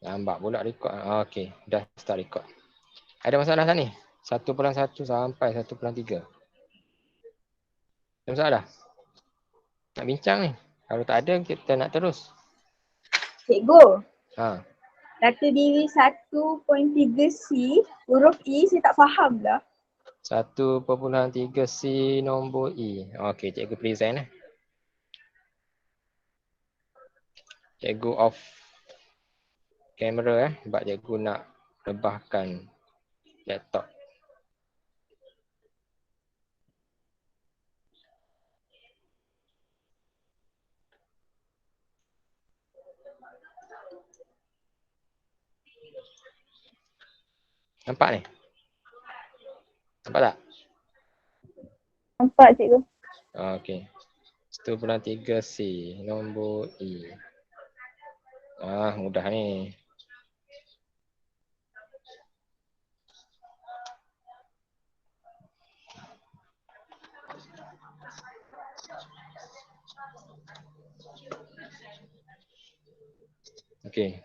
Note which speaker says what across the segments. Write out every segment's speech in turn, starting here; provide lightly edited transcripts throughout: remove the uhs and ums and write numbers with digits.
Speaker 1: Lambat pula record. Okey, dah start record. Ada masalah tak ni? 1/1 sampai 1/3. Ada masalah? Nak bincang ni? Kalau tak ada, kita nak terus.
Speaker 2: Cikgu,
Speaker 1: Ha.
Speaker 2: kata diri 1.3C, huruf E saya tak faham lah.
Speaker 1: 1.3C nombor E. Okey, cikgu present eh. Cikgu off kamera sebab cikgu nak rebahkan laptop. Nampak ni? Nampak tak?
Speaker 2: Nampak cikgu.
Speaker 1: Okey. 1.3C nombor E. Mudah ni. Okey.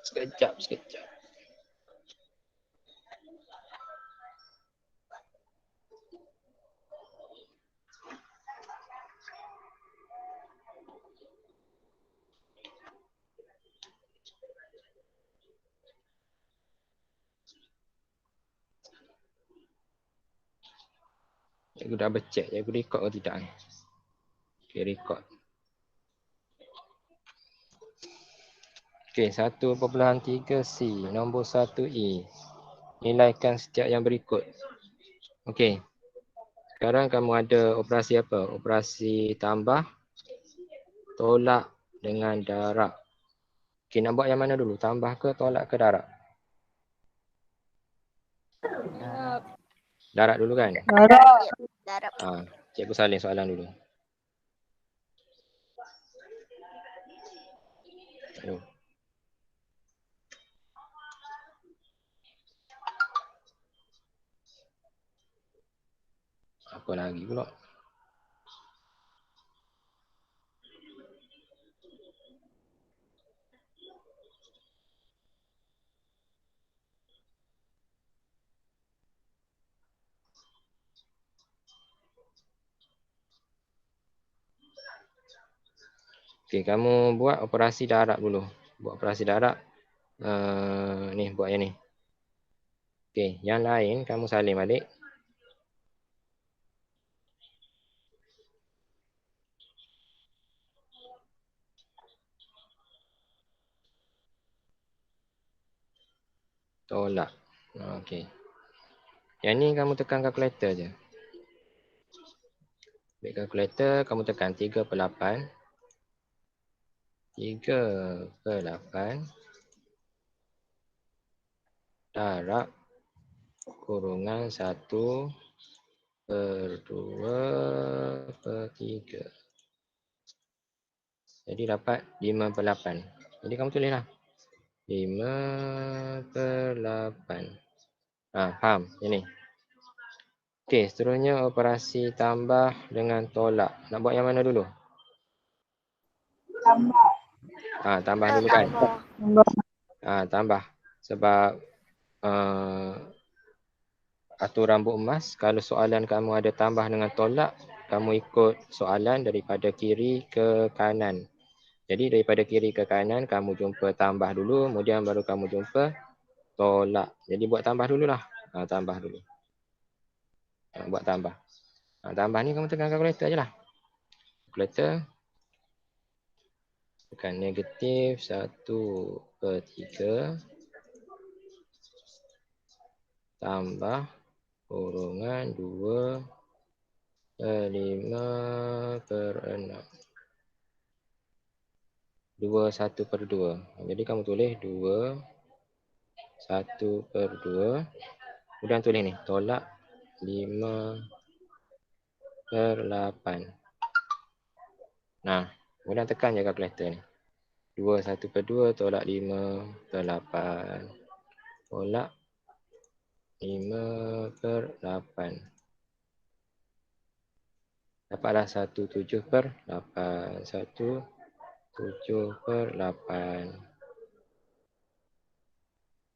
Speaker 1: Sekejap. Sekejap. Cikgu dah bercek, cikgu record ke tidak ni? Okey, record. Okey, 1.3C nombor 1E. Nilaikan setiap yang berikut. Okey. Sekarang kamu ada operasi apa? Operasi tambah, tolak dengan darab. Okey, nak buat yang mana dulu? Tambah ke tolak ke darab? Darab dulu kan?
Speaker 3: Darab.
Speaker 1: Cikgu salin soalan dulu. Aduh. Apa lagi pula? Okey, kamu buat operasi darab dulu. Buat operasi darab. Ni, buat yang ni. Okey, yang lain kamu salin balik. Tolak. Okey. Yang ni kamu tekan kalkulator je. Ambil kalkulator, kamu tekan 3/8. 3/8 darab kurungan 1/2/3. Jadi dapat 5/8. Jadi kamu tulislah 5/8. Faham yang ni? Okey, seterusnya operasi tambah dengan tolak. Nak buat yang mana dulu?
Speaker 2: Tambah.
Speaker 1: Tambah dulu kan? Tambah. Sebab aturan rambut emas, kalau soalan kamu ada tambah dengan tolak, kamu ikut soalan daripada kiri ke kanan. Jadi daripada kiri ke kanan, kamu jumpa tambah dulu, kemudian baru kamu jumpa tolak. Jadi buat tambah dululah. Tambah dulu. Buat tambah. Tambah ni kamu tekan kalkulator je lah. Kalkulator. Tekan negatif 1/3 tambah kurungan 2/5/6. 2 1/2. Jadi kamu tulis 2 1/2. Kemudian tulis ni, tolak 5/8. Kemudian tekan je kalkulator ni. 2 1/2 tolak 5/8. Tolak 5/8. Dapatlah 17/8. 17/8.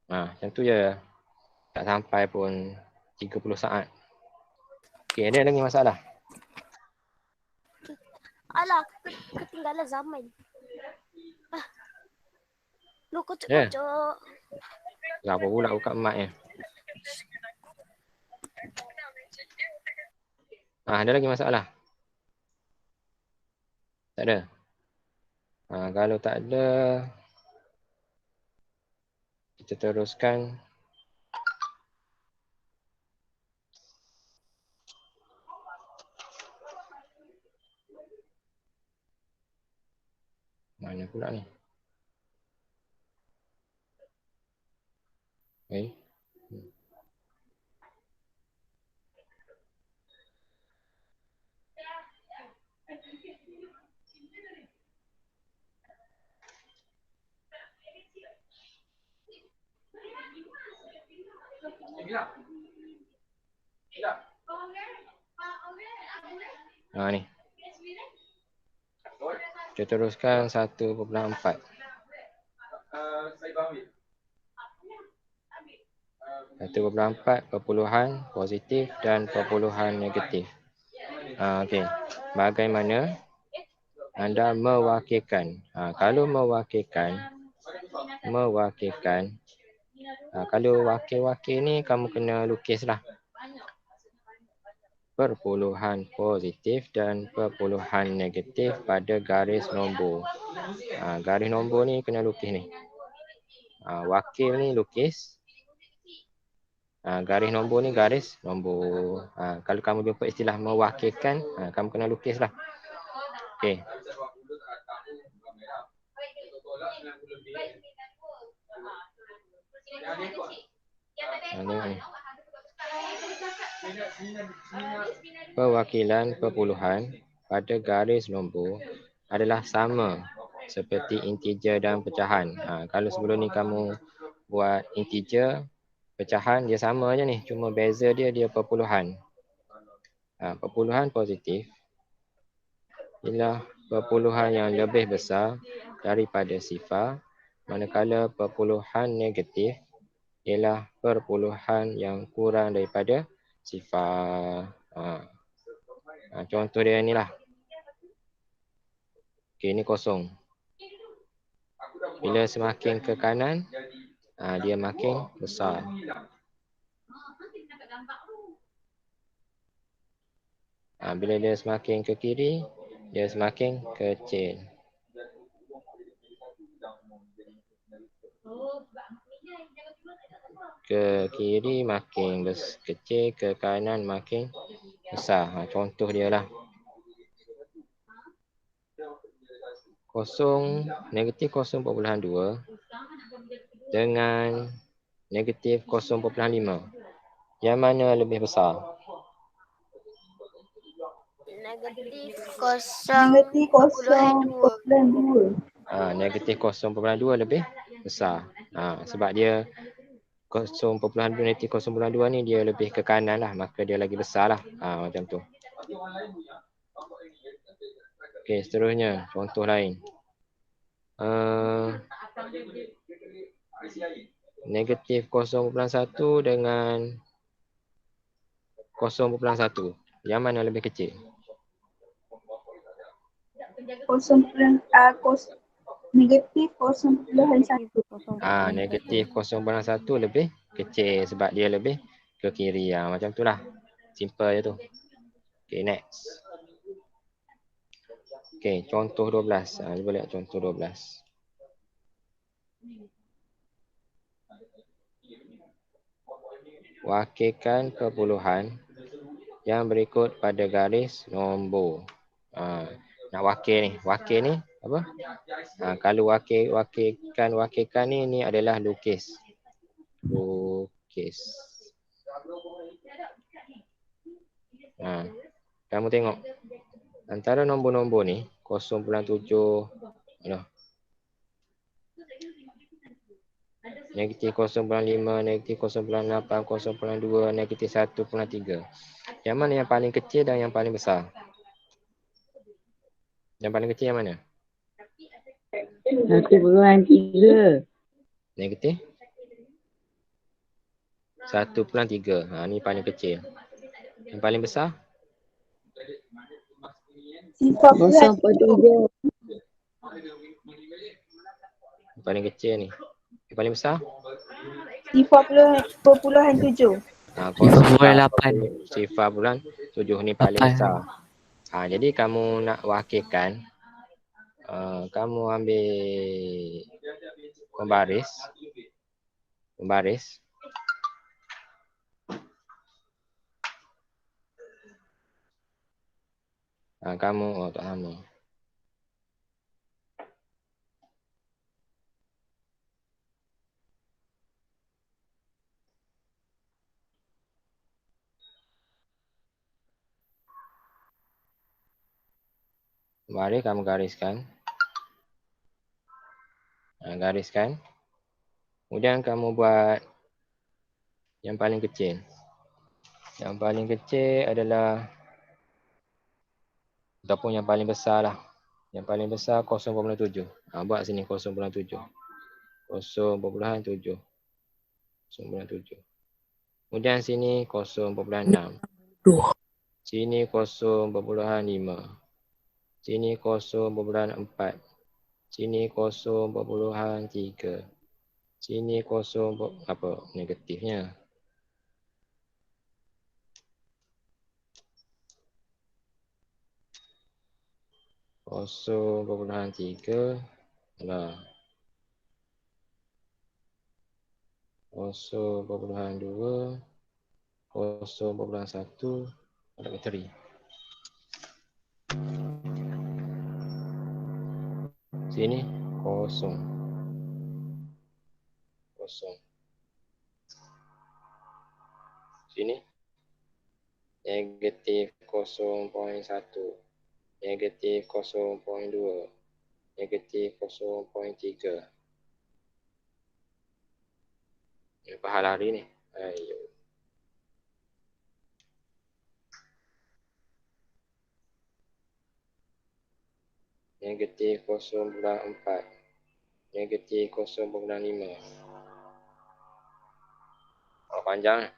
Speaker 1: Macam tu je. Tak sampai pun 30 saat. Okey, ada lagi masalah?
Speaker 3: Alah, ketinggalan zaman. Lu
Speaker 1: Ya.
Speaker 3: kocok-kocok.
Speaker 1: Apa pula buka mic ni? Ada lagi masalah? Tak ada? Kalau tak ada, kita teruskan. Mana pula ni? Okay. Ni. Kita teruskan 1/4. 1/4 perpuluhan positif dan perpuluhan negatif. Okey. Bagaimana anda mewakilkan? Kalau mewakilkan, kalau wakil-wakil ni kamu kena lukislah. Perpuluhan positif dan perpuluhan negatif pada garis nombor. Garis nombor ni kena lukis ni. Wakil ni lukis. Garis nombor ni garis nombor. Kalau kamu jumpa istilah mewakilkan, kamu kena lukislah. Okey. Tengok ni. Perwakilan perpuluhan pada garis nombor adalah sama seperti integer dan pecahan. Kalau sebelum ni kamu buat integer, pecahan dia sama je ni, cuma beza dia perpuluhan. Perpuluhan positif ialah perpuluhan yang lebih besar daripada sifar, manakala perpuluhan negatif ialah perpuluhan yang kurang daripada sifar. Contoh dia ni lah. Okey, ni kosong. Bila semakin ke kanan, dia makin besar. Bila dia semakin ke kiri, dia semakin kecil. Ke kiri makin kecil, ke kanan makin besar. Contoh dia lah. Negatif 0.2 dengan negatif 0.5. Yang mana lebih besar?
Speaker 3: Negatif
Speaker 2: 0.2.
Speaker 1: Negatif 0.2 lebih besar. Sebab dia 0.2 negatif 0.2 ni dia lebih ke kanan lah, maka dia lagi besar lah. Macam tu. Okey, seterusnya contoh lain. Negatif 0.1 dengan 0.1. Yang mana lebih kecil?
Speaker 2: Negatif 0.1.
Speaker 1: Negatif 0.1 lebih kecil sebab dia lebih ke kiri. Macam tu lah. Simple je tu. Okay, next. Okay, contoh 12. Cuba lihat contoh 12. Wakilkan perpuluhan yang berikut pada garis nombor. Nak wakil ni. Wakil ni apa? Kalau wakilkan ni adalah lukis. Kamu tengok. Antara nombor-nombor ni 0.7 negatif 0.5, negatif 0.8, 0.2, negatif 1.3. Yang mana yang paling kecil dan yang paling besar? Yang paling kecil yang mana?
Speaker 4: 1.3.
Speaker 1: Negatif 1/3. Ni paling kecil. Yang paling besar?
Speaker 2: Sifar puluhan
Speaker 4: 0.7.
Speaker 1: Yang paling kecil ni. Yang paling besar?
Speaker 2: puluhan 7.
Speaker 1: Sifar bulan 7 ni paling besar. Jadi kamu nak wakilkan, kamu ambil pembaris. Kamu tak sama. Mari kamu gariskan. Gariskan. Kemudian kamu buat yang paling kecil. Yang paling kecil adalah, ataupun yang paling besar lah. Yang paling besar 0.7. Buat sini 0.7. 0.7. Kemudian sini 0.6. Sini 0.5. Sini 0.4. Sini 0.3. Sini 0, apa negatifnya? Kosong 0.3 lah. 0.2. 0.1 ada bateri. Sini kosong. Sini negatif 0.1. Negatif 0.2. Negatif 0.3. Apa hal hari ni? Ayo. Negatif 0.4. Negatif 0.5. Panjang.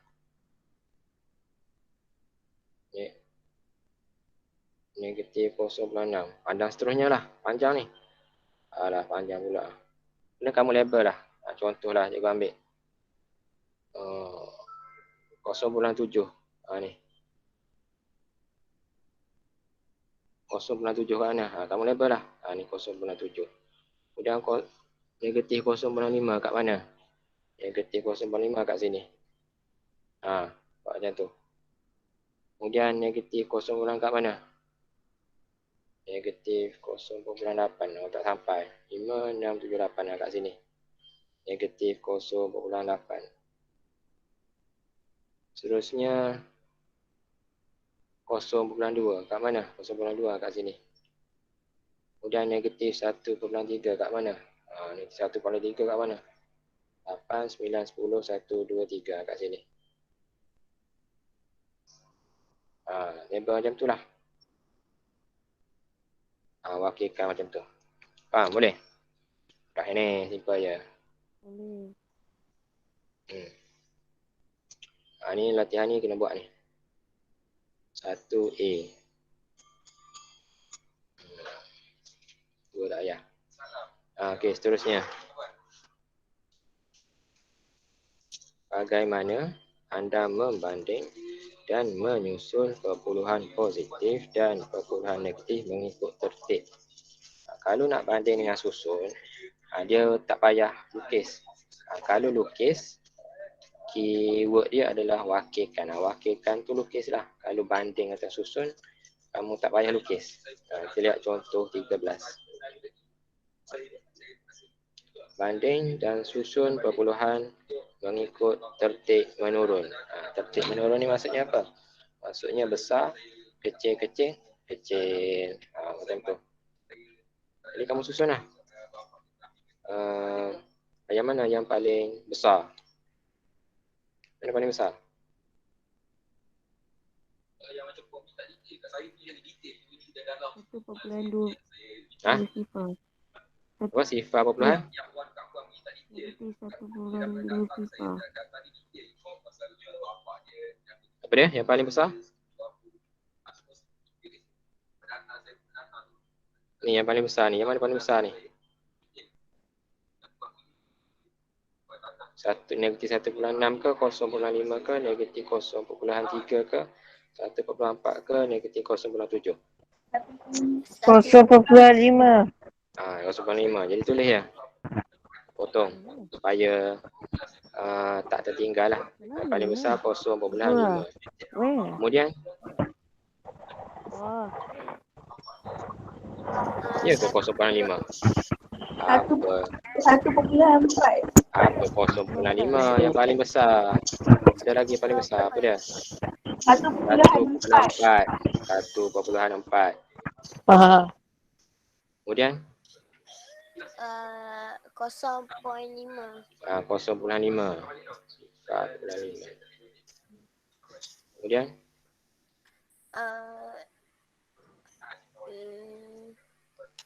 Speaker 1: Negatif 0.6. Panjang seterusnya lah. Panjang ni. Alah, panjang pula. Kena kamu label lah. Contohlah cikgu ambil 0.7. Ni 0.7 kat mana? Kamu label lah. Ni 0.7. Kemudian negatif 0.5 kat mana? Negatif 0.5 kat sini. Buat macam tu. Kemudian negatif 0.9 kat mana? Negatif 0.8. Tak sampai. 5, 6, 7, 8 kat sini. Negatif 0.8. Seterusnya 0.2 kat mana? 0.2 kat sini. Kemudian negatif 1.3 kat mana? Negatif 1.3 kat mana? 8, 9, 10, 1, 2, 3 kat sini. Label macam tu lah. Wakilkan macam tu. Faham? Boleh? Dah ni simple je.
Speaker 3: Boleh.
Speaker 1: Ni latihan ni kena buat ni. 1A. 2 tak payah. Okey, seterusnya. Bagaimana anda membanding dan menyusun perpuluhan positif dan perpuluhan negatif mengikut tertib? Kalau nak banding dengan susun, dia tak payah lukis. Kalau lukis, keyword dia adalah wakilkan. Wakilkan tu lukislah. Kalau banding atau susun, kamu tak payah lukis. Kita lihat contoh 13. Banding dan susun perpuluhan mengikut tertib menurun. Tertib menurun ni maksudnya apa? Maksudnya besar, kecil, kecil, kecil. Macam tu. Jadi kamu susun lah. Yang mana yang paling besar? Mana paling besar?
Speaker 3: 1.2.
Speaker 1: Ha?
Speaker 4: sifar.
Speaker 1: Apa sifar perpuluhan?
Speaker 4: Negatif 1,5 sifar.
Speaker 1: Apa dia yang paling besar? Ni yang paling besar ni. Yang mana paling besar ni? Negatif 1,6 ke 0,5 ke negatif 0,3 ke 1,4 ke negatif 0,7.
Speaker 4: 0,5.
Speaker 1: 0,5. Jadi tulis ya. Potong supaya tak tertinggal lah. Yang paling besar 0,5. Kemudian
Speaker 4: Oh.
Speaker 1: ya ke 0,5?
Speaker 2: Satu-
Speaker 1: Apa?
Speaker 2: 1.4.
Speaker 1: Apa 0,5 yang paling besar? Ada lagi yang paling besar. Apa dia?
Speaker 2: 1.4.
Speaker 1: 1,4.
Speaker 4: Faham.
Speaker 1: Kemudian
Speaker 3: 0.5.
Speaker 1: 0,5. 4,5. Kemudian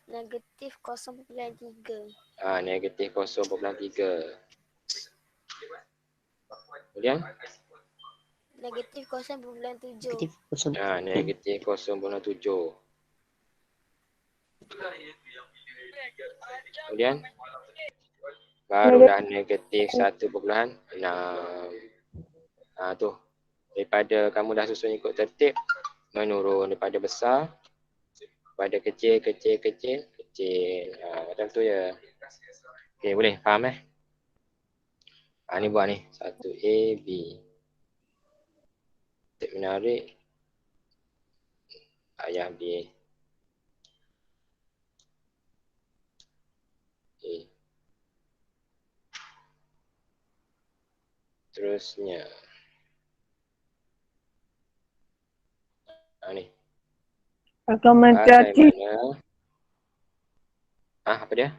Speaker 3: Negatif 0.3.
Speaker 1: negatif 0,3. Kemudian
Speaker 3: Negatif 0.7.
Speaker 1: negatif 0,7. Kemudian barulah negatif 1,6. Tu. Daripada kamu dah susun ikut tertib, menurun daripada besar pada kecil. Macam tu je. Okey, boleh faham ni buat ni. 1A, B. Tip menarik. Ayah B. Okay. Terusnya. Ni.
Speaker 4: Argumentatif.
Speaker 1: Bagaimana? Apa dia?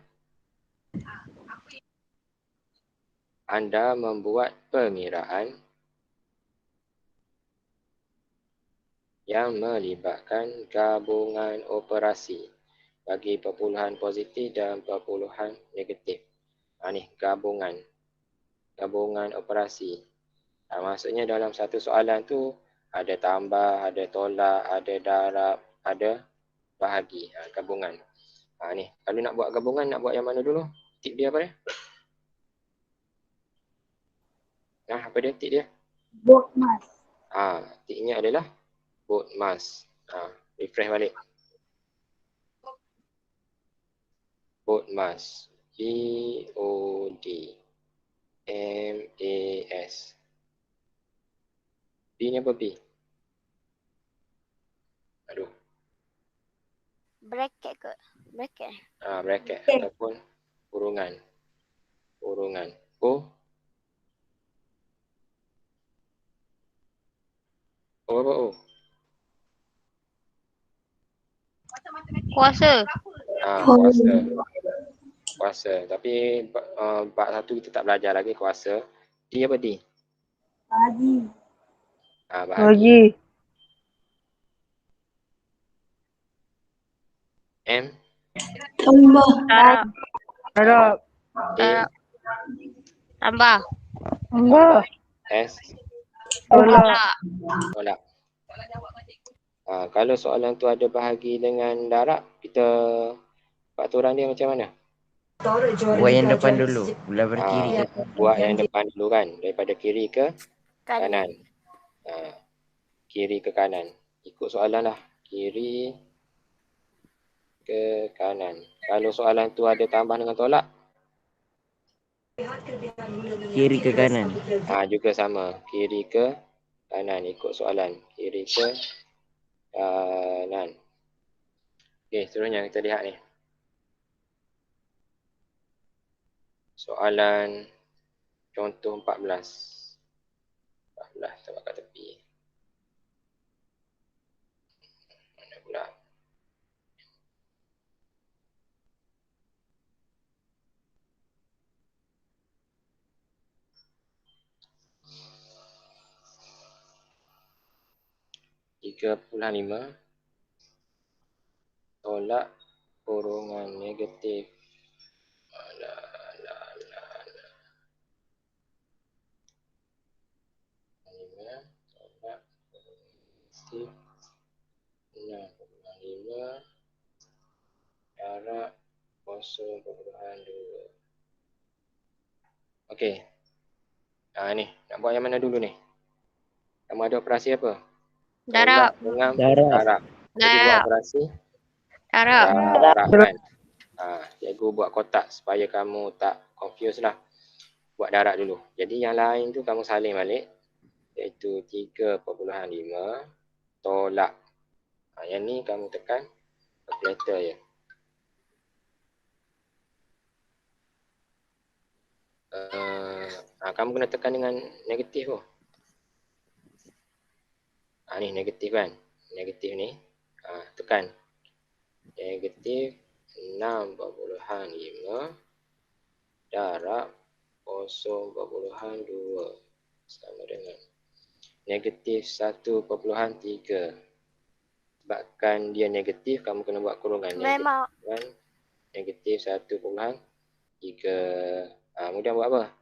Speaker 1: Anda membuat pengiraan yang melibatkan gabungan operasi bagi perpuluhan positif dan perpuluhan negatif. Ni gabungan operasi. Maksudnya dalam satu soalan tu ada tambah, ada tolak, ada darab, ada bahagi. Gabungan. Ni kalau nak buat gabungan, nak buat yang mana dulu? Tip dia apa dia? Apa dia tip dia?
Speaker 2: Both mas.
Speaker 1: Tipnya adalah both must. Refresh balik. Both must. BODMAS. B ni apa B? Aduh.
Speaker 3: Bracket ke? Bracket.
Speaker 1: Bracket
Speaker 2: Okay.
Speaker 1: ataupun kurungan. Apa O?
Speaker 4: Kuasa.
Speaker 1: Kuasa. Tapi bab satu kita tak belajar lagi kuasa. D apa D?
Speaker 2: Bahagi.
Speaker 1: Bahagi. M?
Speaker 2: Tambah.
Speaker 4: Darab.
Speaker 1: A?
Speaker 4: Tambah.
Speaker 1: S?
Speaker 4: Tolak.
Speaker 1: Tolak. Kalau soalan tu ada bahagi dengan darab, kita fakturan dia macam mana?
Speaker 5: Buat yang depan dulu. Daripada kiri ke kanan.
Speaker 1: Buat yang depan dulu kan. Daripada kiri ke kanan. Kiri ke kanan. Ikut soalan lah. Kiri ke kanan. Kalau soalan tu ada tambah dengan tolak?
Speaker 5: Kiri ke kanan.
Speaker 1: Juga sama. Kiri ke kanan. Ikut soalan. Kiri ke kanan. Okey, seterusnya kita lihat ni. Soalan contoh 14. 14 kita kat tepi. Mana pula? RM35 tolak kurungan negatif. Alah. 5 tolak negatif 6,5 darab 0,2. Okey. Ni, nak buat yang mana dulu ni? Kamu ada operasi apa?
Speaker 4: Darab.
Speaker 1: Tolak dengan
Speaker 5: Darab.
Speaker 1: darab. Jadi buat
Speaker 4: Darab.
Speaker 1: operasi
Speaker 4: Darab.
Speaker 1: darab kan. Cikgu buat kotak supaya kamu tak confuse lah. Buat darab dulu. Jadi yang lain tu kamu salin balik. Iaitu 3,5 tolak. Yang ni kamu tekan calculator je. Kamu kena tekan dengan negatif tu. Ni negatif kan. Negatif ni. Tekan. Negatif 6,5 darab 0,2 sama dengan negatif 1,3. Sebabkan dia negatif, kamu kena buat kurungan.
Speaker 3: Memang.
Speaker 1: Negatif negatif 1,3. Kemudian buat apa?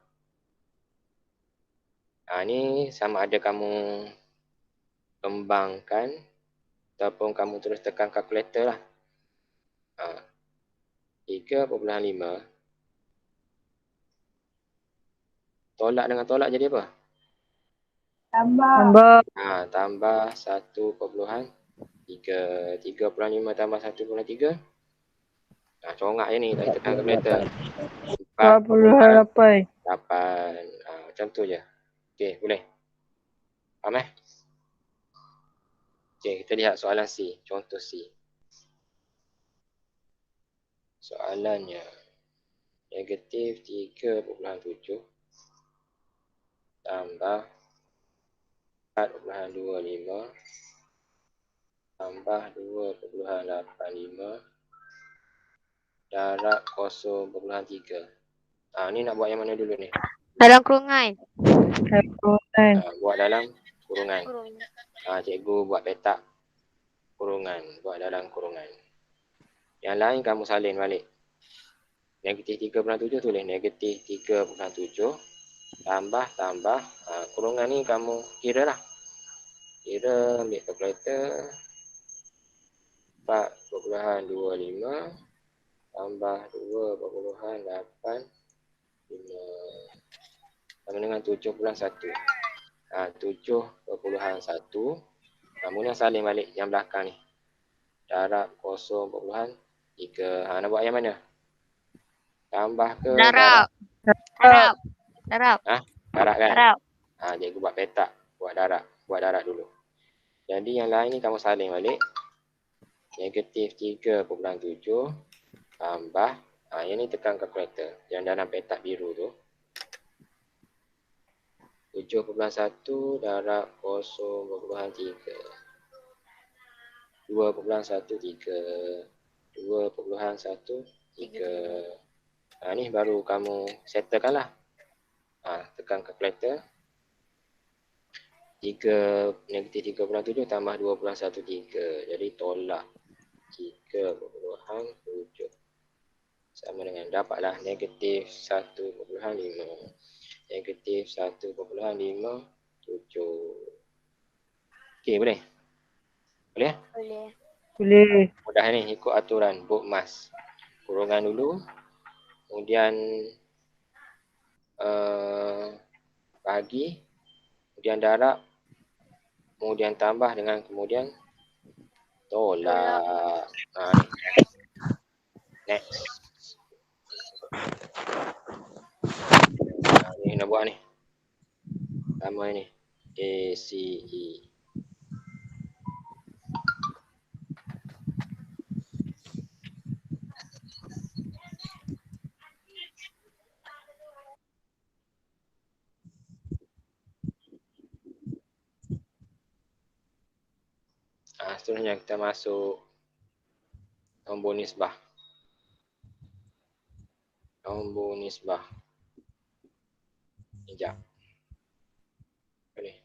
Speaker 1: Ni sama ada kamu kembangkan ataupun kamu terus tekan kalkulator lah. 3,5 tolak dengan tolak jadi apa?
Speaker 2: Tambah.
Speaker 1: Tambah 1,3. 3,5 tambah 1,3. Congak je ni, tak tekan kalkulator.
Speaker 4: 48.
Speaker 1: 8. Macam tu je. Okey, boleh? Faham Okey, kita lihat soalan C. Contoh C. Soalannya negatif 3,7 tambah 4,25 tambah 2,85 darab 0,3. Ni nak buat yang mana dulu ni?
Speaker 4: Dalam kurungan.
Speaker 1: Buat dalam kurungan.
Speaker 3: Kurung.
Speaker 1: Cikgu buat petak kurungan. Buat dalam kurungan. Yang lain kamu salin balik. Negatif 3,7 tulis negatif 3,7 tambah. Kurungan ni kamu kira lah. Kira ambil kalkulator. 4,25 tambah 2,85 sama dengan 7,1. 7,1. Kemudian salin balik yang belakang ni. Darab 0,3. Nak buat yang mana? Tambah ke
Speaker 4: Darab.
Speaker 1: darab?
Speaker 4: Darab.
Speaker 1: Darab kan?
Speaker 4: Darab.
Speaker 1: Cikgu buat petak. Buat darab dulu. Jadi yang lain ni kamu salin balik. Negatif 3,7 tambah. Yang ni tekan kalkulator. Yang dalam petak biru tu. 7,1 darab 0,3. 2,13. 2,13. Ni baru kamu settlekan lah. Tekan kalkulator. Negatif 3,7 tambah 2,13. Jadi tolak 3,7. Sama dengan dapatlah negatif 1,5. Negatif 1,57. Okey, boleh? Boleh?
Speaker 3: Boleh.
Speaker 1: Mudah ni, ikut aturan bookmas. Kurungan dulu. Kemudian bagi. Kemudian darab. Kemudian tambah dengan kemudian tolak. Next. Ni nak buat ni. Sama ni. ACE. Seterusnya kita masuk nombor nisbah. Nombor nisbah. Sekejap. Boleh.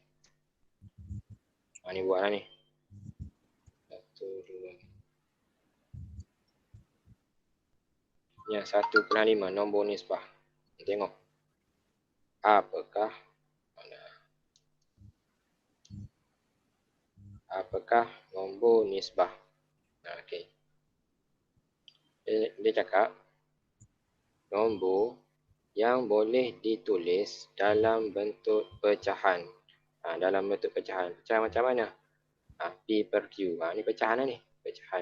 Speaker 1: Ni buatlah ni. 1, 2. Ya, 1/5 nombor nisbah. Tengok. Apakah nombor nisbah? Okey. Dia cakap nombor yang boleh ditulis dalam bentuk pecahan. Dalam bentuk pecahan. Pecahan macam mana? P per Q. Ni pecahan lah ni. Pecahan.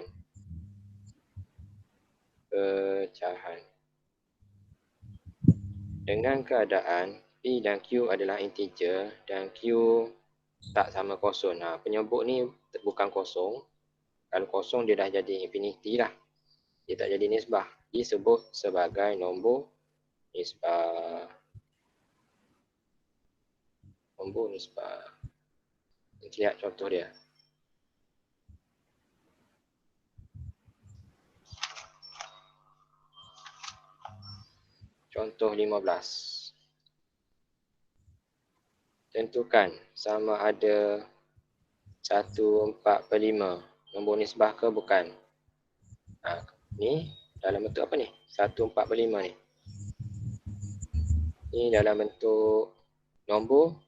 Speaker 1: Dengan keadaan P dan Q adalah integer dan Q tak sama kosong. Penyebut ni bukan kosong. Kalau kosong dia dah jadi infinity lah. Dia tak jadi nisbah. Disebut sebagai nombor nisbah. Nombor nisbah. Lihat contoh dia. Contoh 15. Tentukan sama ada 1/4/5 nombor nisbah ke bukan. Ni dalam bentuk apa ni? 1/4/5 ni. Ni dalam bentuk nombor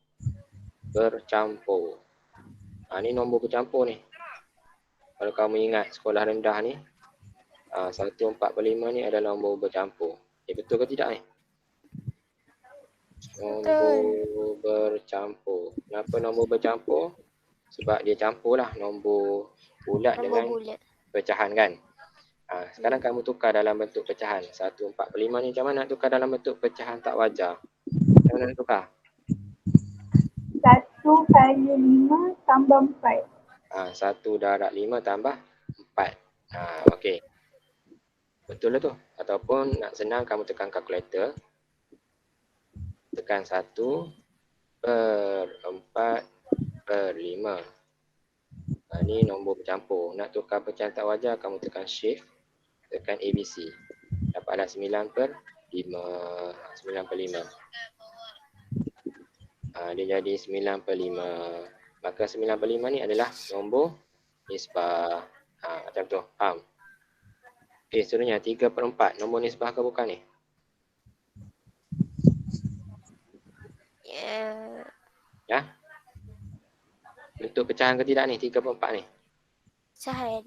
Speaker 1: bercampur. Ni nombor bercampur ni. Kalau kamu ingat sekolah rendah ni, 1/4/5 ni adalah nombor bercampur. Betul ke tidak ni? Nombor bercampur. Kenapa nombor bercampur? Sebab dia campur lah nombor bulat dengan pecahan kan. Sekarang kamu tukar dalam bentuk pecahan. 1/4/5 ni macam mana nak tukar dalam bentuk pecahan tak wajar? Macam mana nak tukar?
Speaker 2: 1 kali 5 tambah 4.
Speaker 1: 1/5 tambah 4. Okey. Betul lah tu. Ataupun nak senang kamu tekan kalkulator. Tekan 1/4/5. Ni nombor bercampur. Nak tukar pecahan tak wajar, kamu tekan shift. Tekan ABC. Dapatlah 9/5. 9/5. Dia jadi 9/5. Maka 9/5 ni adalah nombor nisbah. Macam tu. Faham? Okey, seterusnya 3/4. Nombor nisbah ke bukan ni? Ya? Bentuk pecahan ke tidak ni? 3/4 ni?
Speaker 4: Pecahan.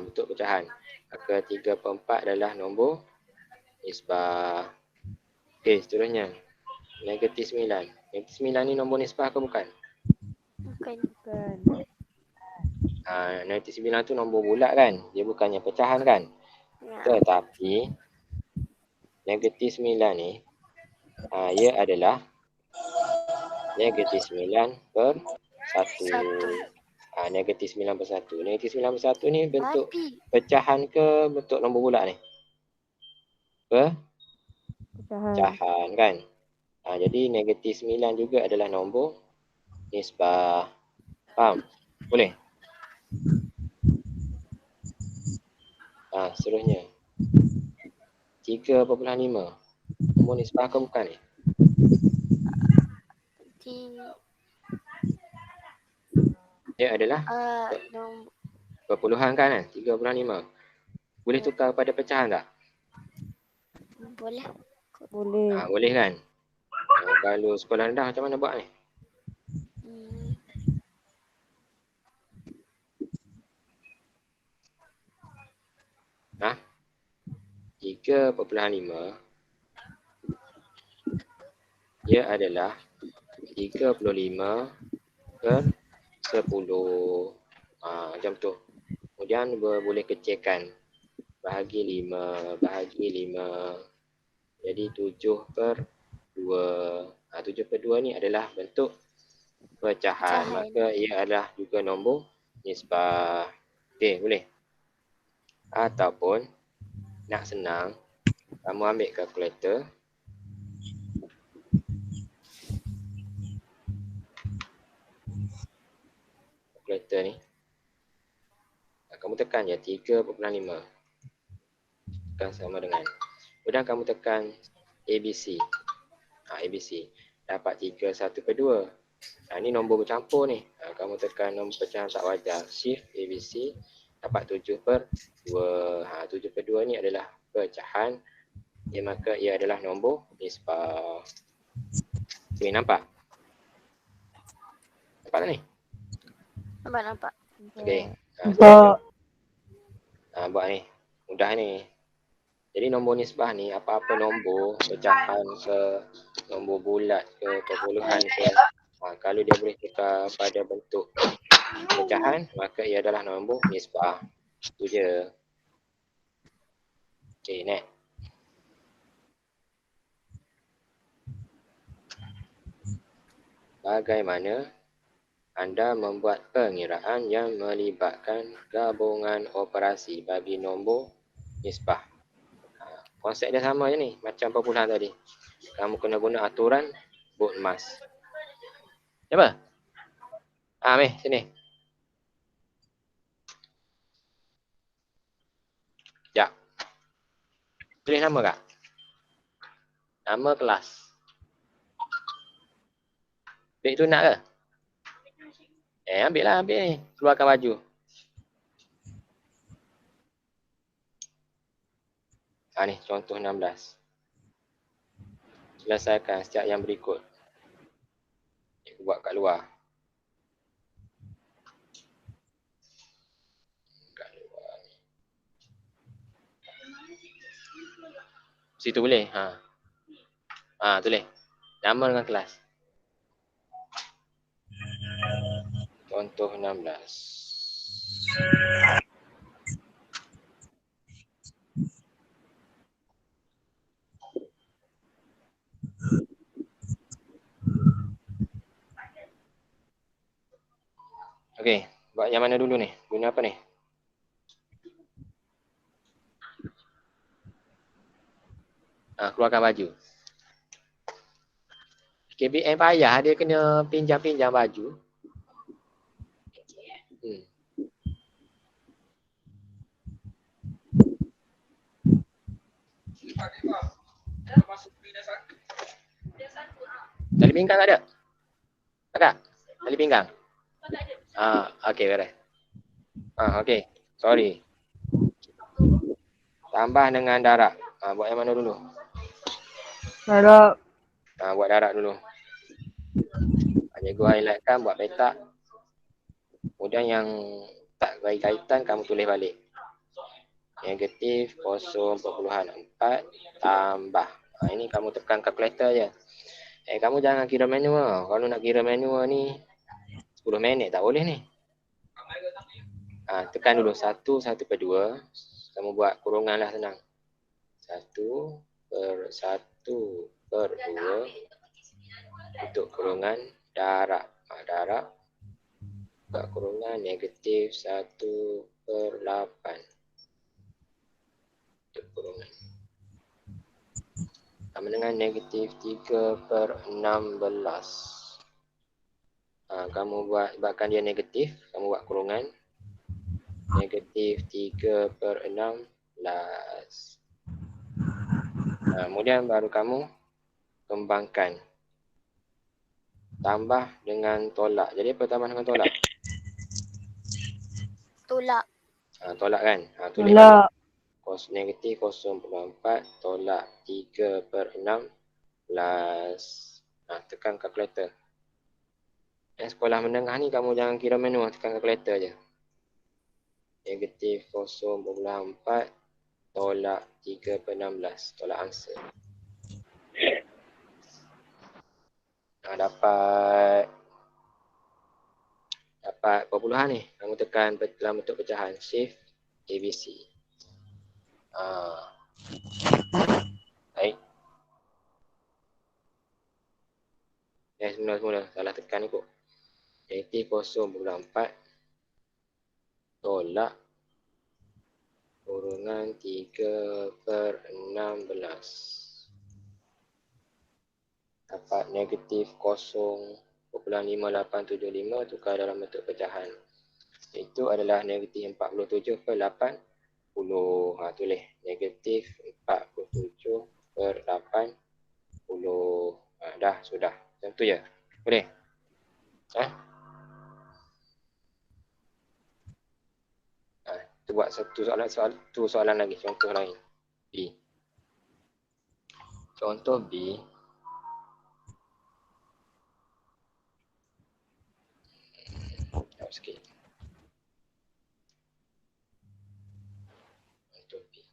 Speaker 1: Bentuk pecahan. Maka 3/4 adalah nombor nisbah. Okey, seterusnya. -9. -9 ni nombor nisbah ke bukan?
Speaker 4: Bukan.
Speaker 1: -9 tu nombor bulat kan? Dia bukannya pecahan kan? Tetapi -9 ni ia adalah -9/1. -9/1. -9/1 ni bentuk pecahan ke bentuk nombor bulat ni? Pecahan kan? Jadi -9 juga adalah nombor nisbah. Faham? Boleh? Seterusnya 3/5. Nombor nisbah ke bukan ni? Dia adalah perpuluhan kan? 3/5. Boleh tukar pada pecahan tak?
Speaker 4: Boleh.
Speaker 1: Boleh kan? Kalau sekolah rendah macam mana buat ni? Nah, 3/5 dia adalah 35/10. Macam tu. Kemudian boleh kecilkan. Bahagi 5. Jadi 7/2. 7/2 ni adalah bentuk pecahan. Maka ia adalah juga nombor nisbah. Okey, boleh? Ataupun nak senang, kamu ambil kalkulator. Kalkulator ni. Kamu tekan je 3/5. Tekan sama dengan. Kemudian kamu tekan ABC. ABC. Dapat 3/1/2. Ni nombor bercampur ni. Kamu tekan nombor pecahan tak wajar. Shift ABC. Dapat 7/2. 7/2 ni adalah pecahan. Ya, maka ia adalah nombor nisbah. Okay, nampak? Nampak tak ni?
Speaker 4: Nampak.
Speaker 1: Okey.
Speaker 3: Nampak.
Speaker 1: Buat ni. Mudah ni. Jadi nombor nisbah ni apa-apa nombor, pecahan ke, nombor bulat ke, perpuluhan ke. Kalau dia boleh tukar pada bentuk pecahan, maka ia adalah nombor nisbah. Itu je. Okey, next. Bagaimana anda membuat pengiraan yang melibatkan gabungan operasi bagi nombor nisbah? Konsep dia sama je ni, macam perpuluhan tadi. Kamu kena guna aturan Bode-Mas. Siapa? Meh, sini. Sekejap. Tulis nama kak? Nama kelas. Dek tu nak ke? Ambil lah, ambil ni. Keluarkan baju. Ni, contoh 16. Selesaikan setiap yang berikut. Aku buat kat luar. Kat luar ni. Situ boleh? Tulis. Nama dengan kelas. Contoh 16. Okey, buat yang mana dulu ni? Guna apa ni? Keluarkan baju. KBM payah dia kena pinjam-pinjam baju. Tali pinggang ada? Kakak? Tali pinggang? Okey, beres. Okey, sorry. Tambah dengan darab. Buat yang mana dulu?
Speaker 3: Darab.
Speaker 1: Buat darab dulu. Cikgu highlightkan, buat petak. Kemudian yang tak bagi kaitan, kamu tulis balik. Negatif 0.4 tambah. Ini kamu tekan kalkulator je. Kamu jangan kira manual. Kalau nak kira manual ni 10 minit tak boleh ni. Tekan dulu 1 per 2. Kamu buat kurungan lah, senang. 1 per 1 per 2 untuk kurungan darab. Darab buat kurungan negatif 1 per 8 untuk kurungan. Sama dengan negatif 3 per 16. Kamu buatkan dia negatif, kamu buat kurungan negatif 3 per 16. Kemudian baru kamu kembangkan. Tambah dengan tolak. Jadi apa tambah dengan tolak?
Speaker 4: Tolak.
Speaker 1: Tolak kan? Tulis
Speaker 3: Tolak.
Speaker 1: negatif 0.4 tolak 3 per 16. Tekan kalkulator. Yang sekolah menengah ni kamu jangan kira manual, tekan kalkulator je. Negatif 0.4 tolak 3 per 16. Tolak answer. Dapat perpuluhan ni. Kamu tekan dalam bentuk pecahan. Shift ABC. Baik. Semula. Salah tekan ni kot. Negatif 0.4 tolak kurungan 3 per 16. Dapat negatif 0.5875 tukar dalam bentuk pecahan. Itu adalah negatif 47 per 80. Tulis negatif 47 per 80. Dah, sudah. Macam tu je. Boleh? Kita buat satu soalan lagi. Contoh lain. B. Contoh B. Jauh sikit. Contoh B.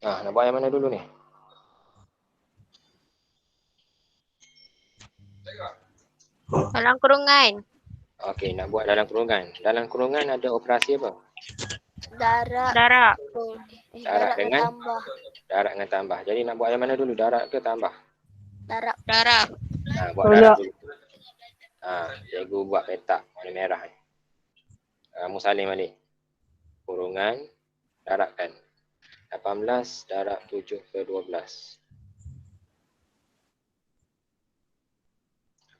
Speaker 1: Nak buat yang mana dulu ni?
Speaker 4: Dalam kurungan.
Speaker 1: Okey, nak buat dalam kurungan. Dalam kurungan ada operasi apa?
Speaker 4: Darab.
Speaker 3: Darab.
Speaker 4: Darab
Speaker 1: dengan
Speaker 4: tambah.
Speaker 1: Darab dengan tambah. Jadi nak buat yang mana dulu? Darab ke tambah?
Speaker 4: Darab.
Speaker 3: Darab.
Speaker 1: Buat
Speaker 3: Tolak.
Speaker 1: darab dulu. Cikgu buat petak warna merah ni. Kamu salin balik. Kurungan, darabkan. 18 darab 7 ke 12.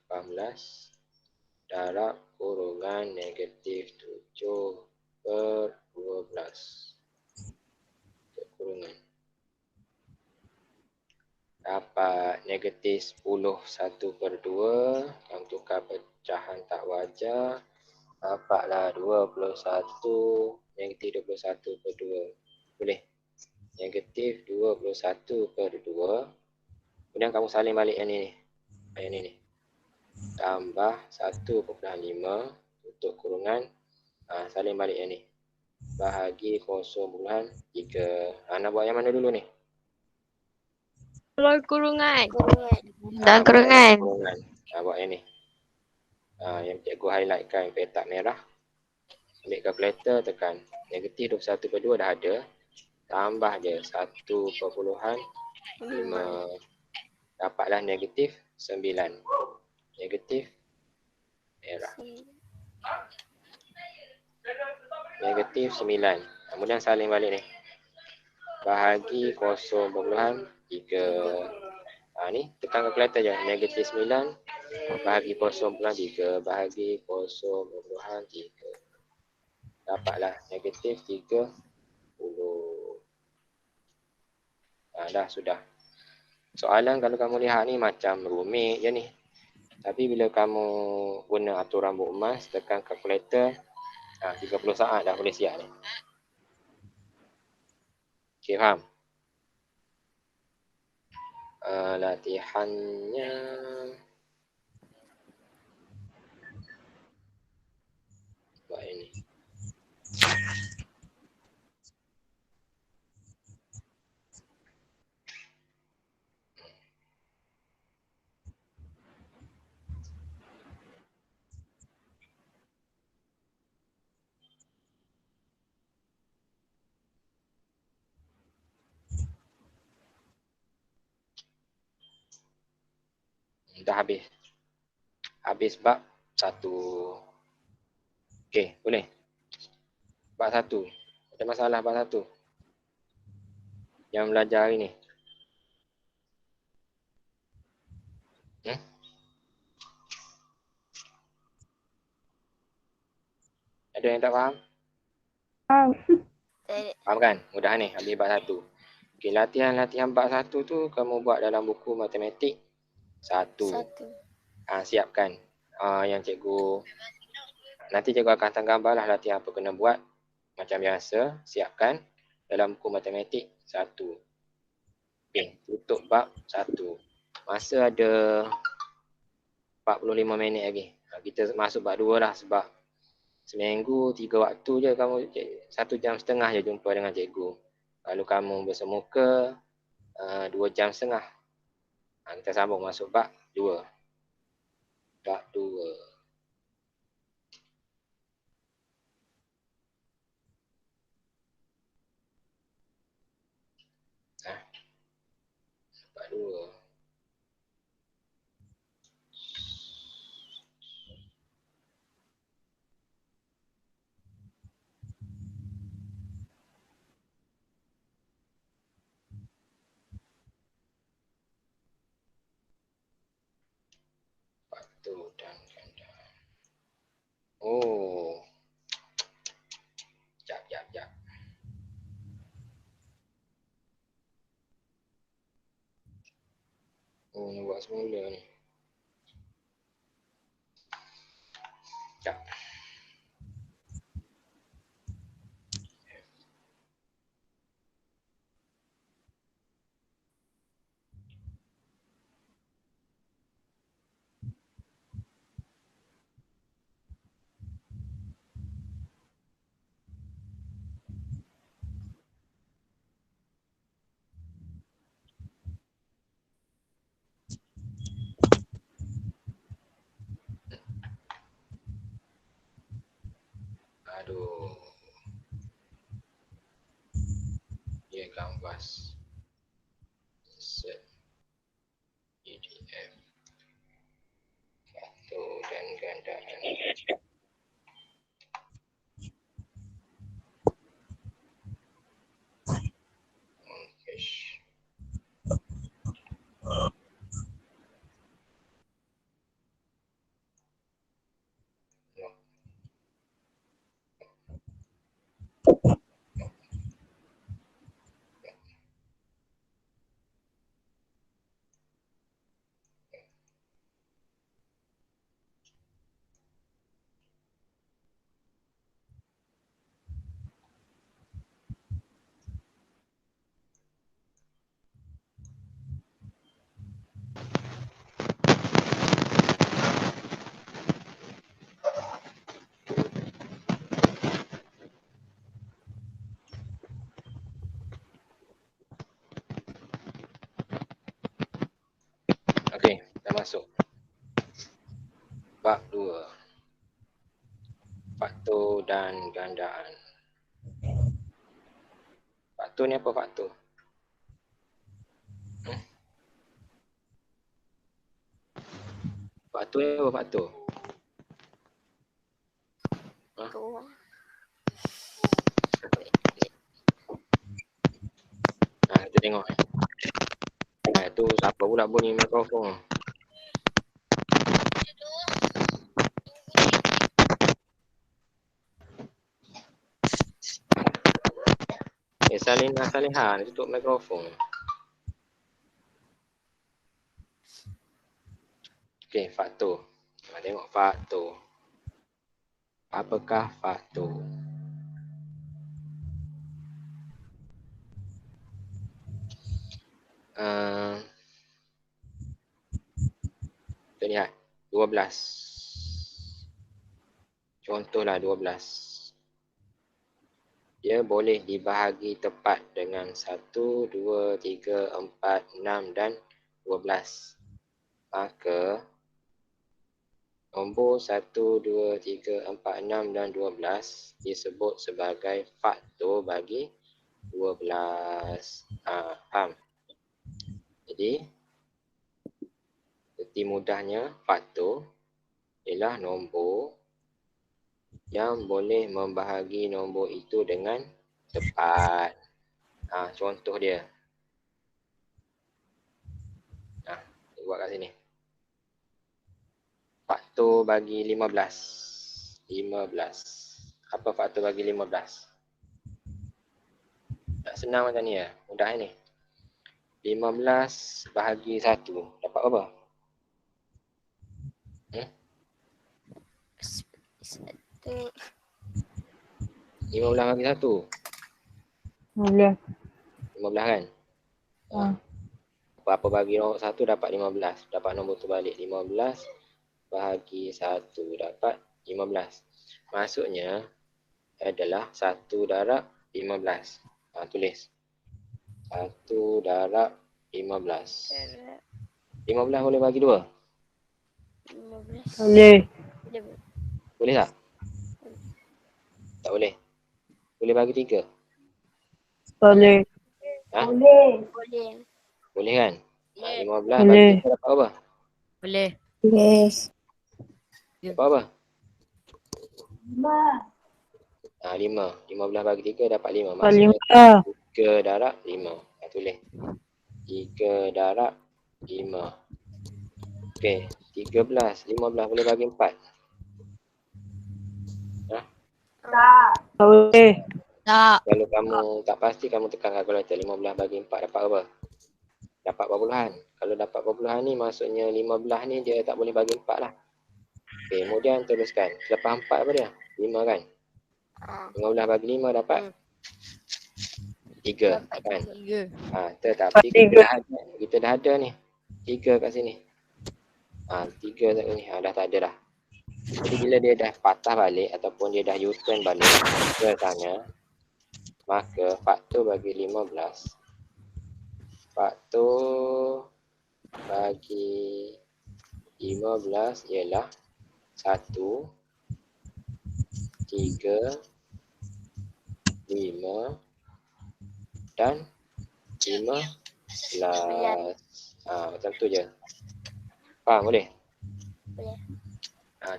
Speaker 1: 18 darab kurungan negatif 7 per 12. Kurungan. Dapat negatif 10 1 per 2. Kamu tukar pecahan tak wajar. Dapatlah 21 negatif 21 per 2. Boleh? Negatif 21 per 2. Kemudian kamu salin balik yang ni. Yang ni. Tambah 1/5 tutup kurungan. Salin balik yang ni. Bahagi 0.3. Nak buat yang mana dulu ni?
Speaker 3: Dalam kurungan.
Speaker 4: Dalam kurungan.
Speaker 1: Buat yang ni. Yang cikgu highlightkan petak merah. Ambil kalkulator, tekan negatif 21 per 2 dah ada. Tambah je 1/5. Dapatlah negatif 9. Negatif merah. Negatif 9. Kemudian salin balik ni. Bahagi 0.3. Ni tekan kalkulator je. Negatif 9 bahagi 0.3 bahagi 0.3. Dapatlah negatif 30. Dah sudah. Soalan kalau kamu lihat ni macam rumit je ni. Tapi bila kamu guna atur rambut emas, tekan kalkulator, 30 saat dah boleh siap ni. Okay, faham? Latihannya buat ini. Dah habis. Habis bab 1. Okey, boleh. Bab 1. Ada masalah bab 1? Yang belajar hari ni. Ada yang tak faham? Faham kan? Mudah ni, habis bab 1. Okey, latihan bab 1 tu kamu buat dalam buku matematik 1. Siapkan. Yang cikgu nanti cikgu akan hantar gambar lah latihan apa kena buat. Macam biasa, siapkan dalam buku matematik 1. Okey, tutup bab 1. Masa ada 45 minit lagi. Kita masuk bab 2 lah sebab seminggu 3 waktu je kamu 1 jam setengah je jumpa dengan cikgu. Kalau kamu bersemuka 2 jam setengah. Kita sambung masuk bab 2. Bab 2. Bab 2. Waktu dan ganda. Oh, nak buat semula ni. Sekejap. Aduh. Dia kanvas. Insert. PDF. Satu dan gandaan. Fish. Okey, dah masuk. Bab 2. Faktor dan gandaan. Faktor ni apa faktor? Faktor ni apa faktor?
Speaker 4: Tu.
Speaker 1: Kita tengok. Tu siapa pula bunyi mikrofon? Salina Salihan tutup mikrofon. Okey, faktor. Kita tengok faktor. Apakah faktor? Kita lihat 12. Contohlah 12. Dia boleh dibahagi tepat dengan 1, 2, 3, 4, 6 dan 12. Maka nombor 1, 2, 3, 4, 6 dan 12 disebut sebagai faktor bagi 12. Faham? Jadi, seperti mudahnya faktor ialah nombor yang boleh membahagi nombor itu dengan tepat. Contoh dia. Buat kat sini. Faktor bagi 15. 15. Apa faktor bagi 15? Tak senang macam ni ya. Mudah ni. 15 bahagi 1. Dapat apa?
Speaker 4: Satu.
Speaker 1: 15 bagi 1.
Speaker 3: 15.
Speaker 1: 15 kan? Apa bagi nombor 1 dapat 15. Dapat nombor tu balik. 15 bahagi 1 dapat 15. Maksudnya adalah 1 darab 15. Tulis. 1 darab 15. 15 boleh bagi 2?
Speaker 4: 15.
Speaker 3: Boleh.
Speaker 1: Boleh tak? Tak boleh. Boleh bagi 3?
Speaker 3: Boleh.
Speaker 2: Boleh.
Speaker 4: Boleh.
Speaker 1: Boleh kan? 15
Speaker 3: Boleh.
Speaker 1: bagi 3 dapat apa?
Speaker 3: Boleh.
Speaker 2: Yes.
Speaker 1: Dapat apa?
Speaker 2: 5.
Speaker 1: 5. 15 bagi 3 dapat 5.
Speaker 3: Paling
Speaker 1: Maksudnya 3 darab 5. Tulis. 3 darab 5. Okey. 13. 15 boleh bagi 4.
Speaker 2: Tak.
Speaker 3: boleh. Tak.
Speaker 1: Kalau kamu tak pasti, kamu tekan kalkulator. 15 bagi 4 dapat apa? dapat perpuluhan. Kalau dapat perpuluhan ni maksudnya 15 ni dia tak boleh bagi 4 lah. Okey, kemudian teruskan. Selepas 4 apa dia? 5 kan? 15 bagi 5 dapat 3 kan?
Speaker 3: 3.
Speaker 1: Tetapi kita dah ada ni 3 kat sini. 3 kat sini. Dah tak ada dah. Jadi bila dia dah patah balik ataupun dia dah U-turn balik ke sana, maka faktor bagi 15, faktor bagi 15 ialah 1, 3, 5 dan 15. Macam tu je. Faham boleh?
Speaker 4: Boleh.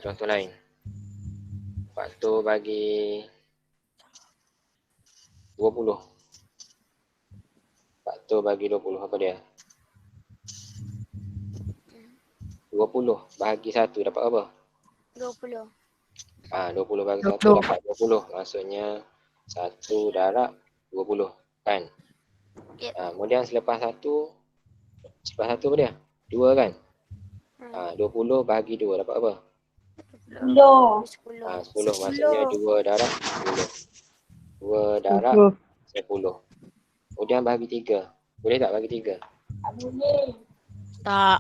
Speaker 1: Contoh lain. Faktor bagi 20. Faktor bagi 20 apa dia? 20 bahagi 1 dapat apa?
Speaker 4: 20.
Speaker 1: 20 bagi 1 dapat 20. Maksudnya 1 darab 20 kan?
Speaker 4: Yep.
Speaker 1: Kemudian selepas 1 apa dia? 2 kan? 20 bahagi 2 dapat apa?
Speaker 2: 10.
Speaker 1: 10 maksudnya 2 darab 10. 2 darab 10. Kemudian bahagi 3. Boleh tak bagi 3?
Speaker 2: Tak boleh.
Speaker 3: Tak.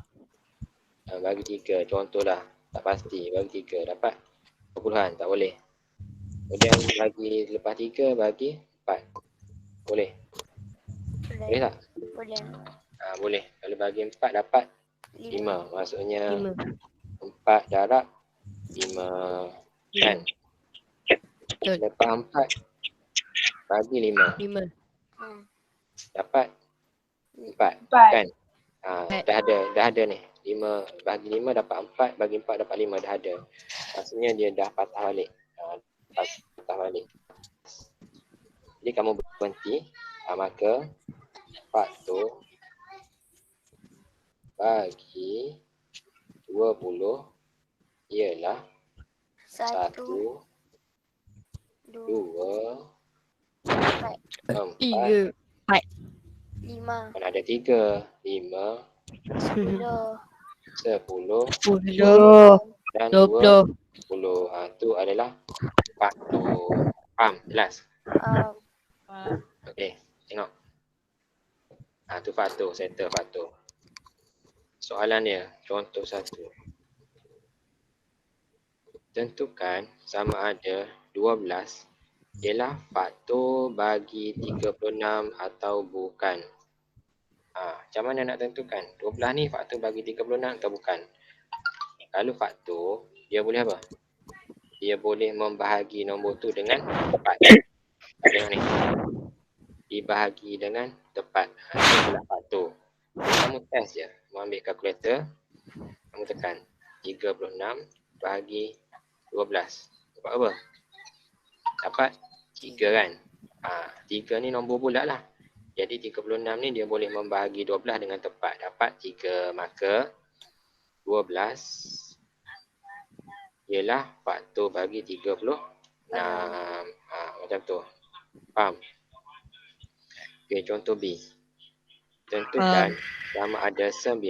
Speaker 1: Bagi 3. Contohlah. Tak pasti. Bagi 3. Dapat perpuluhan. Tak boleh. Kemudian bagi lepas 3 bagi 4. Boleh? Boleh tak?
Speaker 4: Boleh.
Speaker 1: Boleh. Kalau bagi 4 dapat 5. Maksudnya 4 darab 5 kan?
Speaker 3: Betul.
Speaker 1: Lepas 4 bagi 5 dapat 4 kan? Dah ada ni. 5 bagi 5 dapat 4, bagi 4 dapat 5, dah ada. Maksudnya dia dah patah balik. Patah balik. Jadi kamu berhenti, maka faktor bagi 20 ialah 1, 2, 4,
Speaker 3: 3.
Speaker 4: 5.
Speaker 1: mana ada 3, 5,
Speaker 4: 10.
Speaker 1: 10
Speaker 3: 10.
Speaker 1: dan
Speaker 3: 20.
Speaker 1: 20. Itu adalah faktor. Faham? Jelas? Okey, tengok. Tu faktor, settle faktor. Soalan dia, contoh 1. Tentukan sama ada 12 ialah faktor bagi 36 atau bukan. Macam mana nak tentukan? 12 ni faktor bagi 36 atau bukan? Kalau faktor, dia boleh apa? Dia boleh membahagi nombor tu dengan tepat. Tengok ni. Dibahagi dengan tepat. Itu adalah faktor. Kamu test je. Kamu ambil kalkulator. Kamu tekan 36 bahagi 12. Dapat apa? Dapat 3 kan? 3 ni nombor bulat lah. Jadi 36 ni dia boleh membahagi 12 dengan tepat. Dapat 3. Maka 12 ialah faktor bagi 36. Macam tu. Faham? Okey, contoh B. Tentukan sama ada 9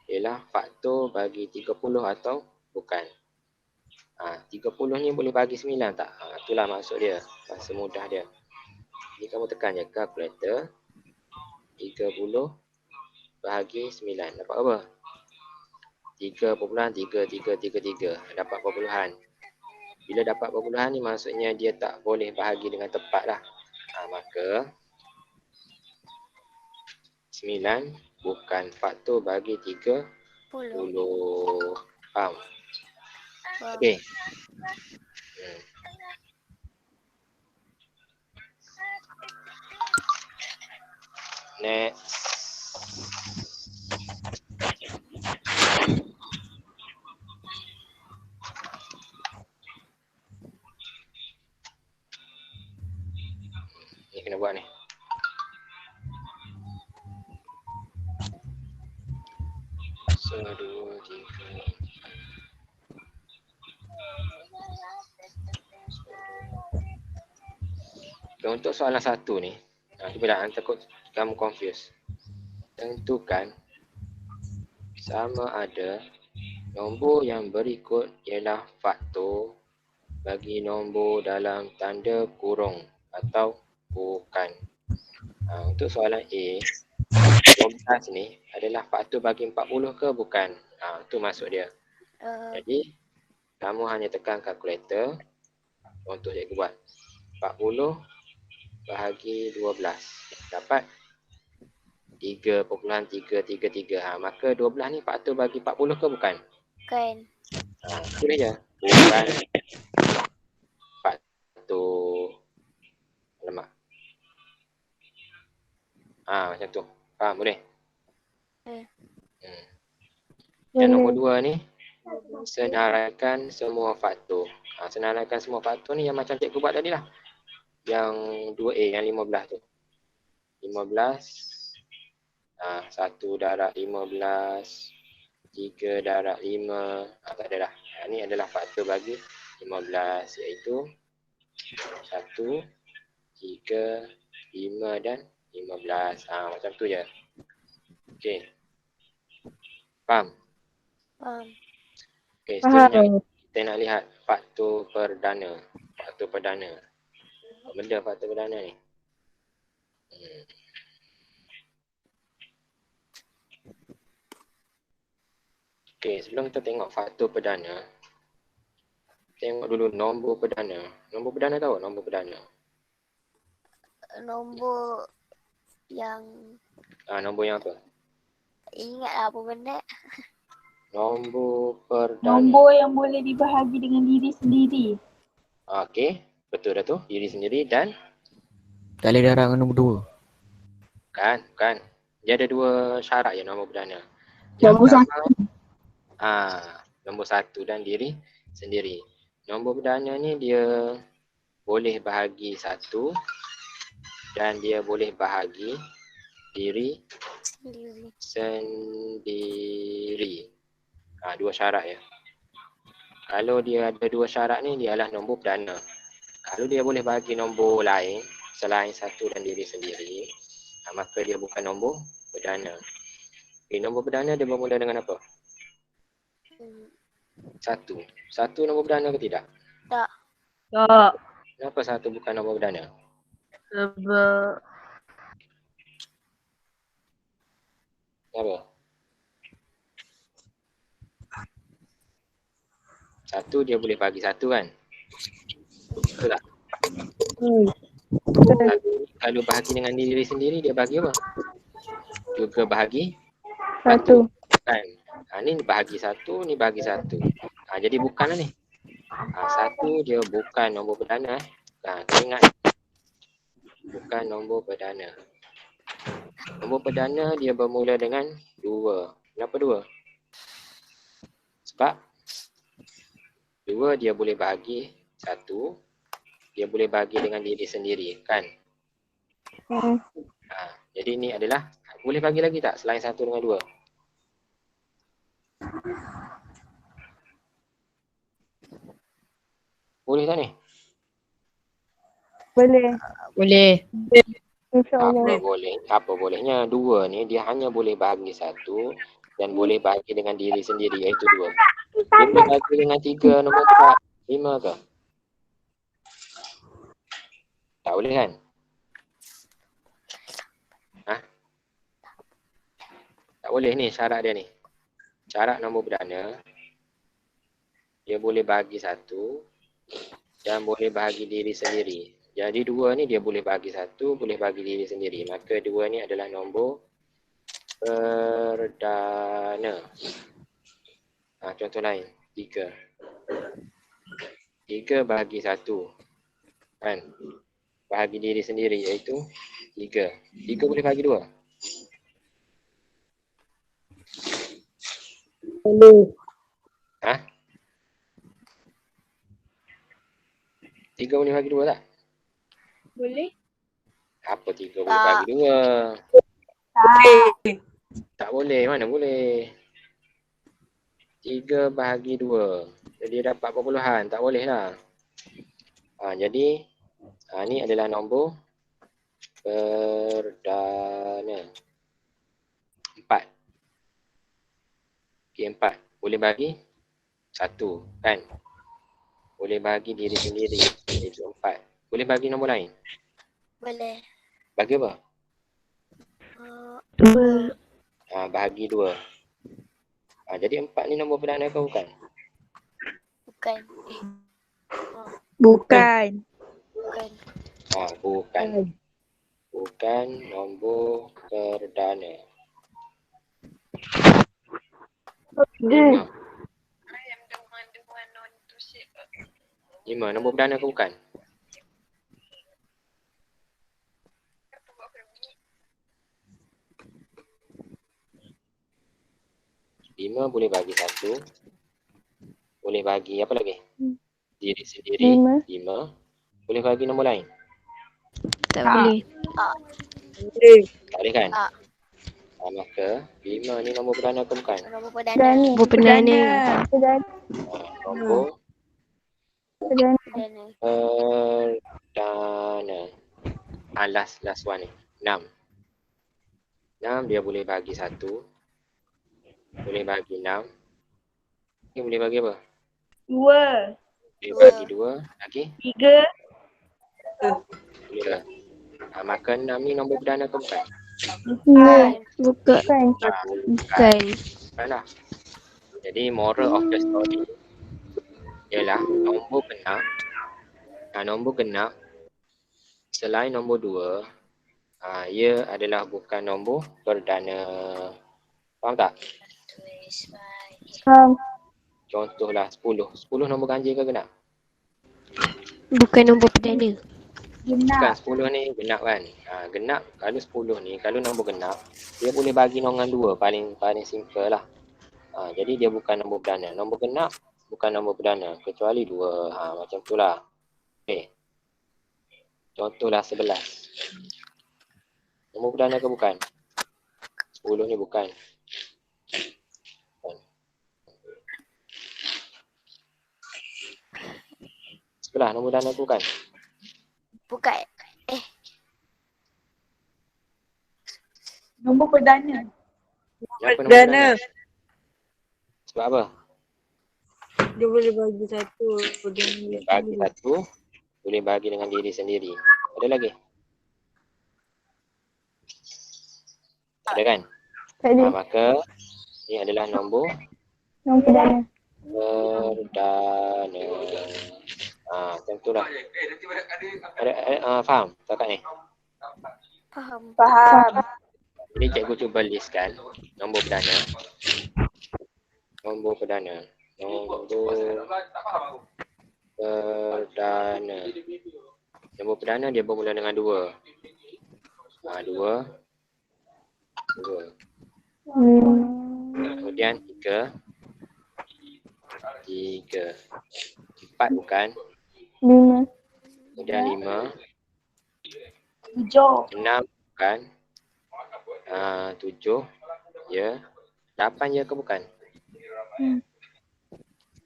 Speaker 1: ialah faktor bagi 30 atau bukan. 30 ni boleh bagi 9 tak? Itulah maksud dia. Bahasa mudah dia. Jadi kamu tekan je kalkulator. 30 bahagi 9. Dapat apa? 3.3333. Dapat perpuluhan. Bila dapat perpuluhan ni maksudnya dia tak boleh bahagi dengan tepat lah. Maka 9 bukan faktor bagi 30. Faham? Okey. Next. Ni kena buat ni. Dua, tiga. Okay, untuk soalan 1 ni, cuba dah takut kamu confuse. tentukan sama ada nombor yang berikut ialah faktor bagi nombor dalam tanda kurung atau bukan. Untuk soalan A, 12 ni adalah faktor bagi 40 ke bukan? Itu maksud dia. Jadi, kamu hanya tekan kalkulator untuk cikgu buat. 40 bahagi 12. Dapat 3.333. Maka 12 ni faktor bagi 40 ke bukan?
Speaker 4: Bukan.
Speaker 1: Tulis je. Bukan faktor. Alamak. Macam tu. Faham boleh? Yang nombor 2 ni, senaraikan semua faktor. Senaraikan semua faktor ni yang macam cikgu buat tadi lah. Yang 2A, yang 15 tu. 15, 1 darab 15, 3 darab 5, tak ada dah. Ni adalah faktor bagi 15, iaitu 1, 3, 5 dan 15. Macam tu je. Okey. Faham?
Speaker 4: Faham.
Speaker 1: Okey, seterusnya kita nak lihat faktor perdana. Faktor perdana. Apa benda faktor perdana ni? Okey, sebelum kita tengok faktor perdana, tengok dulu nombor perdana. Nombor perdana tahu nombor perdana?
Speaker 4: Nombor yang
Speaker 1: Nombor yang apa?
Speaker 4: ingatlah apa benda.
Speaker 1: Nombor perdana.
Speaker 2: Nombor yang boleh dibahagi dengan diri sendiri.
Speaker 1: Okey, betul dah tu. Diri sendiri dan
Speaker 5: Tali darah nombor 2.
Speaker 1: bukan. Dia ada 2 syarat je nombor perdana.
Speaker 2: Nombor
Speaker 1: Nombor 1 dan diri sendiri. Nombor perdana ni dia boleh bahagi 1 dan dia boleh bahagi diri sendiri. 2 syarat ya. Kalau dia ada 2 syarat ni, dia adalah nombor perdana. Kalau dia boleh bahagi nombor lain selain 1 dan diri sendiri, maka dia bukan nombor perdana. Nombor perdana dia bermula dengan apa? 1. 1 nombor perdana ke tidak?
Speaker 4: Tak.
Speaker 1: Kenapa 1 bukan nombor perdana?
Speaker 3: Sebab
Speaker 1: Kenapa? 1 dia boleh bagi 1 kan? Betul tak? Kalau bahagi dengan diri sendiri, dia bagi apa? Juga bahagi 1 kan? Ni bahagi 1, ni bahagi 1. Jadi bukanlah ni. 1 dia bukan nombor perdana. Kau ingat, bukan nombor perdana. Nombor perdana dia bermula dengan 2. Kenapa 2? Sebab 2 dia boleh bahagi 1, dia boleh bahagi dengan diri sendiri kan? Jadi ni adalah, boleh bagi lagi tak selain 1 dengan 2? Boleh tak ni?
Speaker 3: boleh.
Speaker 1: Apa bolehnya? 2 ni dia hanya boleh bahagi 1 dan boleh bahagi dengan diri sendiri, iaitu 2. Dia boleh bahagi dengan 3, nombor 4, 5 ke? Tak boleh kan? Tak boleh ni syarat dia ni. Syarat nombor perdana, dia boleh bahagi 1 dan boleh bahagi diri sendiri. Jadi 2 ni dia boleh bahagi 1, boleh bahagi diri sendiri. Maka 2 ni adalah nombor perdana. Contoh lain, 3. 3 bahagi 1 kan? Bahagi diri sendiri iaitu 3. 3 boleh bahagi 2?
Speaker 2: Boleh.
Speaker 1: 3 boleh bagi 2 tak?
Speaker 2: Boleh.
Speaker 1: Apa 3 boleh bagi 2? Tak boleh, mana boleh. 3 bahagi 2. Jadi dapat perpuluhan, tak boleh lah. Jadi ni adalah nombor perdana. Okey, 4. Boleh bagi 1 kan? Boleh bagi diri sendiri. Itu 4. Boleh bagi nombor lain?
Speaker 4: Boleh.
Speaker 1: Bagi apa?
Speaker 3: Dua.
Speaker 1: Bahagi 2. Jadi 4 ni nombor perdana ke bukan?
Speaker 4: Bukan.
Speaker 2: Bukan.
Speaker 4: Bukan.
Speaker 1: Bukan. Bukan nombor perdana. 5. 5 nombor perdana ke bukan? Lima boleh bagi 1. Boleh bagi apa lagi? Diri sendiri. 5. Boleh bagi nombor lain?
Speaker 3: Tak boleh.
Speaker 1: Tak boleh kan?
Speaker 4: Tak.
Speaker 1: Maka 5 ni nombor perdana ke bukan?
Speaker 4: Nombor perdana.
Speaker 3: Nombor perdana.
Speaker 1: Nombor
Speaker 4: Perdana.
Speaker 1: perdana. Last one ni. 6. 6 dia boleh bagi 1. Boleh bagi 6. Ni boleh bagi apa?
Speaker 2: 2.
Speaker 1: Boleh bagi 2. Lagi?
Speaker 2: 3.
Speaker 1: Boleh lah. Maka 6 ni nombor perdana ke bukan?
Speaker 3: Bukan. Bukan.
Speaker 1: Bukan lah. Jadi moral of the story ialah nombor genap. Nombor genap selain nombor 2, ia adalah bukan nombor perdana. Faham tak? Contohlah 10. 10 nombor ganjil ke genap?
Speaker 3: Bukan nombor perdana.
Speaker 1: Bukan, 10 ni genap kan. Genap kalau 10 ni, kalau nombor genap, dia boleh bagi nombor 2, paling simple lah. Jadi dia bukan nombor perdana. Nombor genap bukan nombor perdana kecuali 2. Macam tu lah. Okay. Contohlah 11. Nombor perdana ke bukan? 10 ni bukan. Sebelah nombor perdana ke bukan?
Speaker 4: Bukan.
Speaker 2: Nombor perdana.
Speaker 1: Kenapa nombor perdana? Sebab apa?
Speaker 2: Dia boleh bagi 1.
Speaker 1: Boleh bagi 1. Boleh bagi dengan diri sendiri. Ada lagi? Tak ada kan? Maka ini adalah nombor
Speaker 2: perdana.
Speaker 1: perdana. Tentulah. Faham takat ni?
Speaker 4: Faham.
Speaker 1: Jadi cikgu cuba listkan nombor perdana. Nombor perdana. Nombor perdana. Nombor perdana dia bermula dengan 2. 2. Kemudian 3. 4 bukan?
Speaker 2: 5.
Speaker 1: Kemudian 5.
Speaker 2: 7.
Speaker 1: 6 bukan? 7. Ya. 8 ya ke bukan?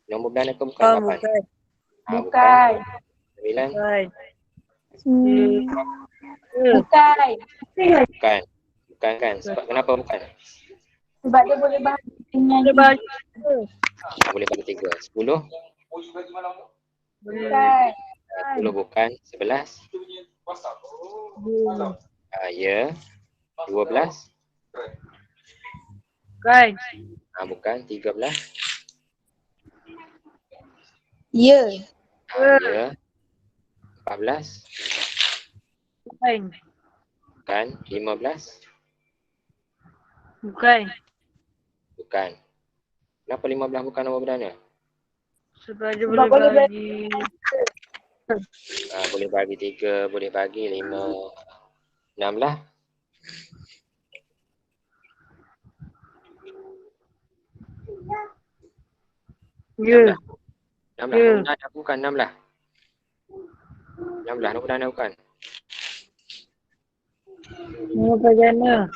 Speaker 1: Nombor perdana ke bukan 8? Bukan. 9?
Speaker 2: Bukan.
Speaker 1: Bukan. Bukan kan? Sebab kenapa bukan?
Speaker 2: Sebab dia boleh bagi dengan
Speaker 1: Boleh bagi 3. 10?
Speaker 2: bukan.
Speaker 1: 10 bukan. 11? Ya. 12? Bukan. 13?
Speaker 2: Ya.
Speaker 1: Ya. 14? Bukan. 15? Bukan. Kenapa 15 bukan nombor perdana?
Speaker 3: Sebab dia
Speaker 2: Sebab boleh bagi.
Speaker 1: Boleh bagi 3, boleh bagi 5. 6 lah.
Speaker 3: Ya.
Speaker 1: 6 lah. Nombor perdana bukan 6 lah. 6 lah nombor perdana bukan.
Speaker 3: Nombor perdana.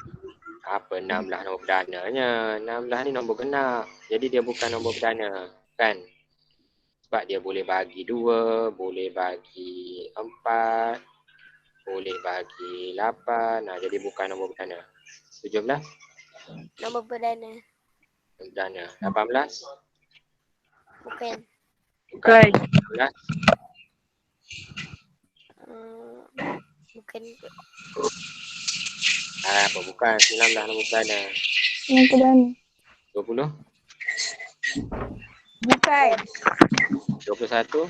Speaker 1: Apa 6 lah nombor perdananya? 6 lah ni nombor genap. Jadi dia bukan nombor perdana. Kan? Sebab dia boleh bagi 2, boleh bagi 4, boleh bagi 8. Jadi bukan nombor perdana. 17?
Speaker 4: Nombor perdana.
Speaker 1: Perdana. 18?
Speaker 4: Bukan.
Speaker 3: Bukan.
Speaker 1: 19?
Speaker 4: Bukan juga.
Speaker 1: Apa bukan? 19 nombor perdana.
Speaker 2: Yang perdana.
Speaker 1: 20?
Speaker 2: Bukan.
Speaker 1: 21?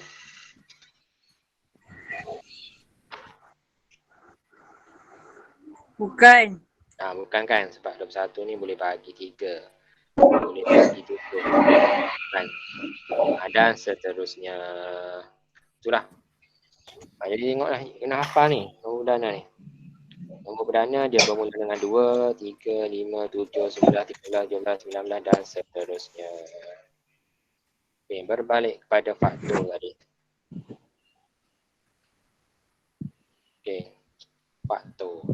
Speaker 3: Bukan.
Speaker 1: Bukan kan? Sebab 21 ni boleh bagi 3. Boleh bagi 7. Kan? Dan seterusnya. Itulah. Jadi tengoklah. Kena hafal ni. Nombor perdana ni. Nombor perdana dia bermula dengan 2, 3, 5, 7, 11, 13, 17, 19 dan seterusnya. Okay, berbalik kepada faktor tadi. Okay. Faktor.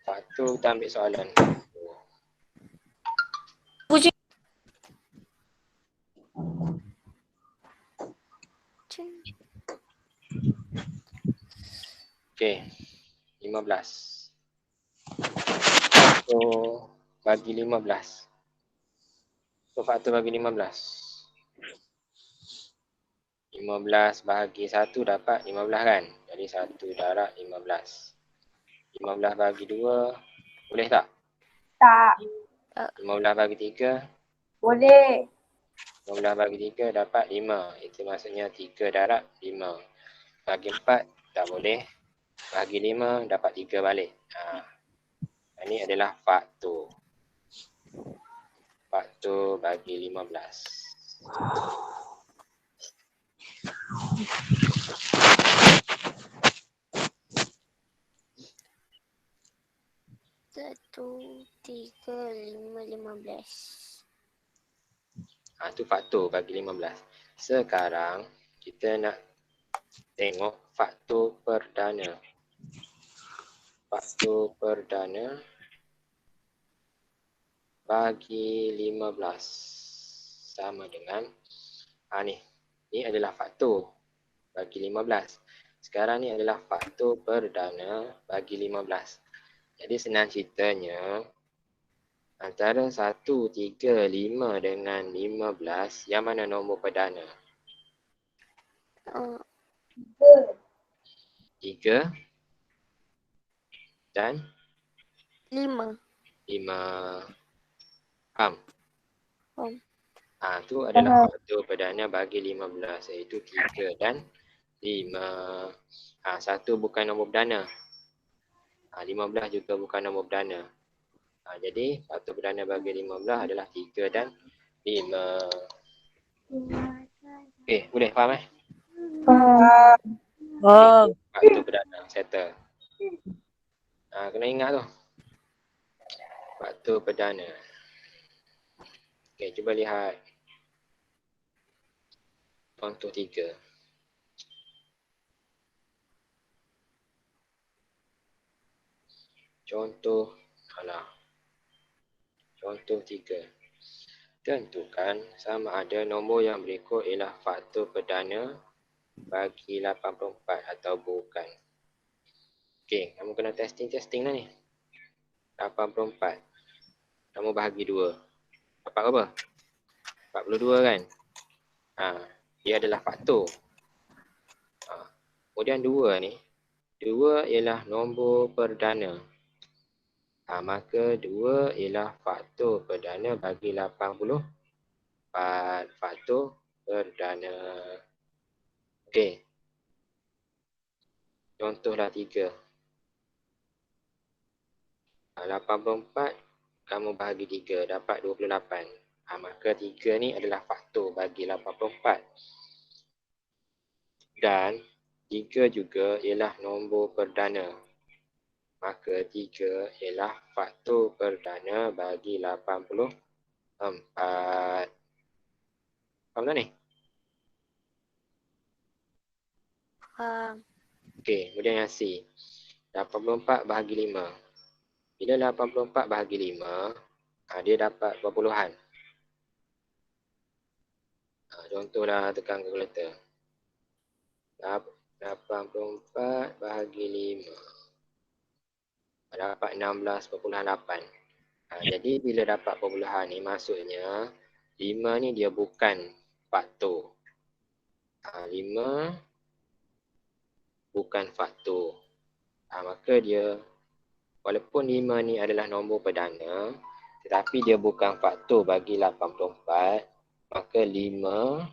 Speaker 1: Faktor kita ambil soalan. Okay. 15. Faktor bagi 15. So faktor bagi 15. 15 bahagi 1 dapat 15 kan? Jadi 1 darab 15. 15 bagi 2 boleh tak?
Speaker 2: Tak.
Speaker 1: 15 bagi 3
Speaker 2: Boleh.
Speaker 1: 15 bagi 3 dapat 5. Itu maksudnya 3 darab 5. Bagi 4 tak boleh. Bagi 5 dapat 3 balik. Ini adalah faktor. Faktor bagi 15.
Speaker 4: Satu, 3, 5, 15.
Speaker 1: Itu faktor bagi 15. Sekarang kita nak tengok faktor perdana. Faktor perdana bagi 15 sama dengan ni adalah faktor bagi 15. Sekarang ni adalah faktor perdana bagi 15. Jadi senang ceritanya antara 1, 3, 5 dengan 15 yang mana nombor perdana? 3 dan
Speaker 4: 5.
Speaker 1: 5. Faham?
Speaker 4: Faham.
Speaker 1: Itu adalah faktor perdana bagi 15 iaitu 3 dan 5. 1 bukan nombor perdana. 15 juga bukan nombor perdana. Jadi faktor perdana bagi 15 adalah 3 dan 5. Okey, boleh faham
Speaker 3: Faham.
Speaker 1: Faktor perdana, settle. Kena ingat tu. Faktor perdana. Okey, cuba lihat. Contoh 3. Contoh 3. Tentukan sama ada nombor yang berikut ialah faktor perdana bagi 84 atau bukan. Okey, kamu kena testing lah ni. 84. Kamu bahagi 2. Dapat berapa? 42 kan? Dia adalah faktor. Kemudian 2 ni. 2 ialah nombor perdana. Maka 2 ialah faktor perdana bagi 84. Faktor perdana. Okey. Contohlah 3. 84 kamu bahagi 3 dapat 28. Maka 3 ni adalah faktor bagi 84. Dan 3 juga ialah nombor perdana. Maka 3 ialah faktor perdana bagi 84. Faham tak ni?
Speaker 4: Faham.
Speaker 1: Okey, kemudian yang C. 84 bahagi 5. Bila 84 bahagi 5, dia dapat berapa puluhan? Contohlah tekan kalkulator. 84 bahagi dapat 16.8. Jadi bila dapat perpuluhan ni maksudnya 5 ni dia bukan faktor. 5 bukan faktor. Maka dia walaupun 5 ni adalah nombor perdana tetapi dia bukan faktor bagi 84, maka 5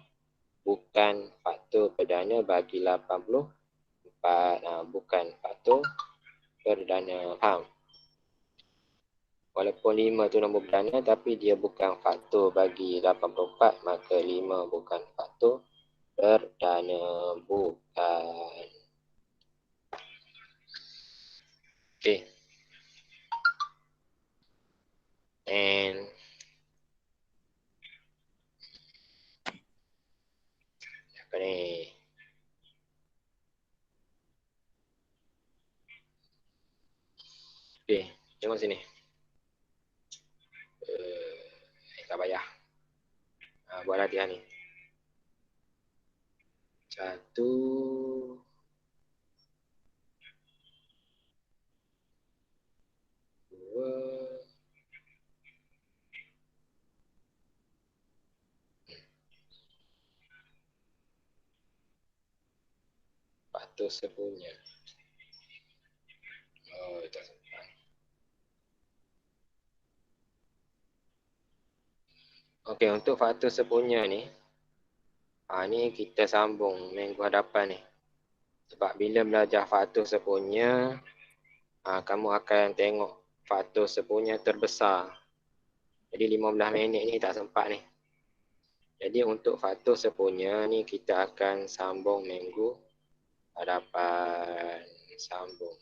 Speaker 1: bukan faktor perdana bagi 84. Bukan faktor perdana. Faham? Walaupun 5 tu nombor perdana tapi dia bukan faktor bagi 84, maka 5 bukan faktor perdana. Bukan. Okay. And apa ni? Okay, tengok sini. Tak payah. Buat latihan ni. 1 2 faktor sepunya. Tak sempat. Okey, untuk faktor sepunya ni ni kita sambung minggu hadapan ni. Sebab bila belajar faktor sepunya kamu akan tengok faktor sepunya terbesar. Jadi 15 minit ni tak sempat ni. Jadi untuk faktor sepunya ni kita akan sambung minggu hadapan. Sambung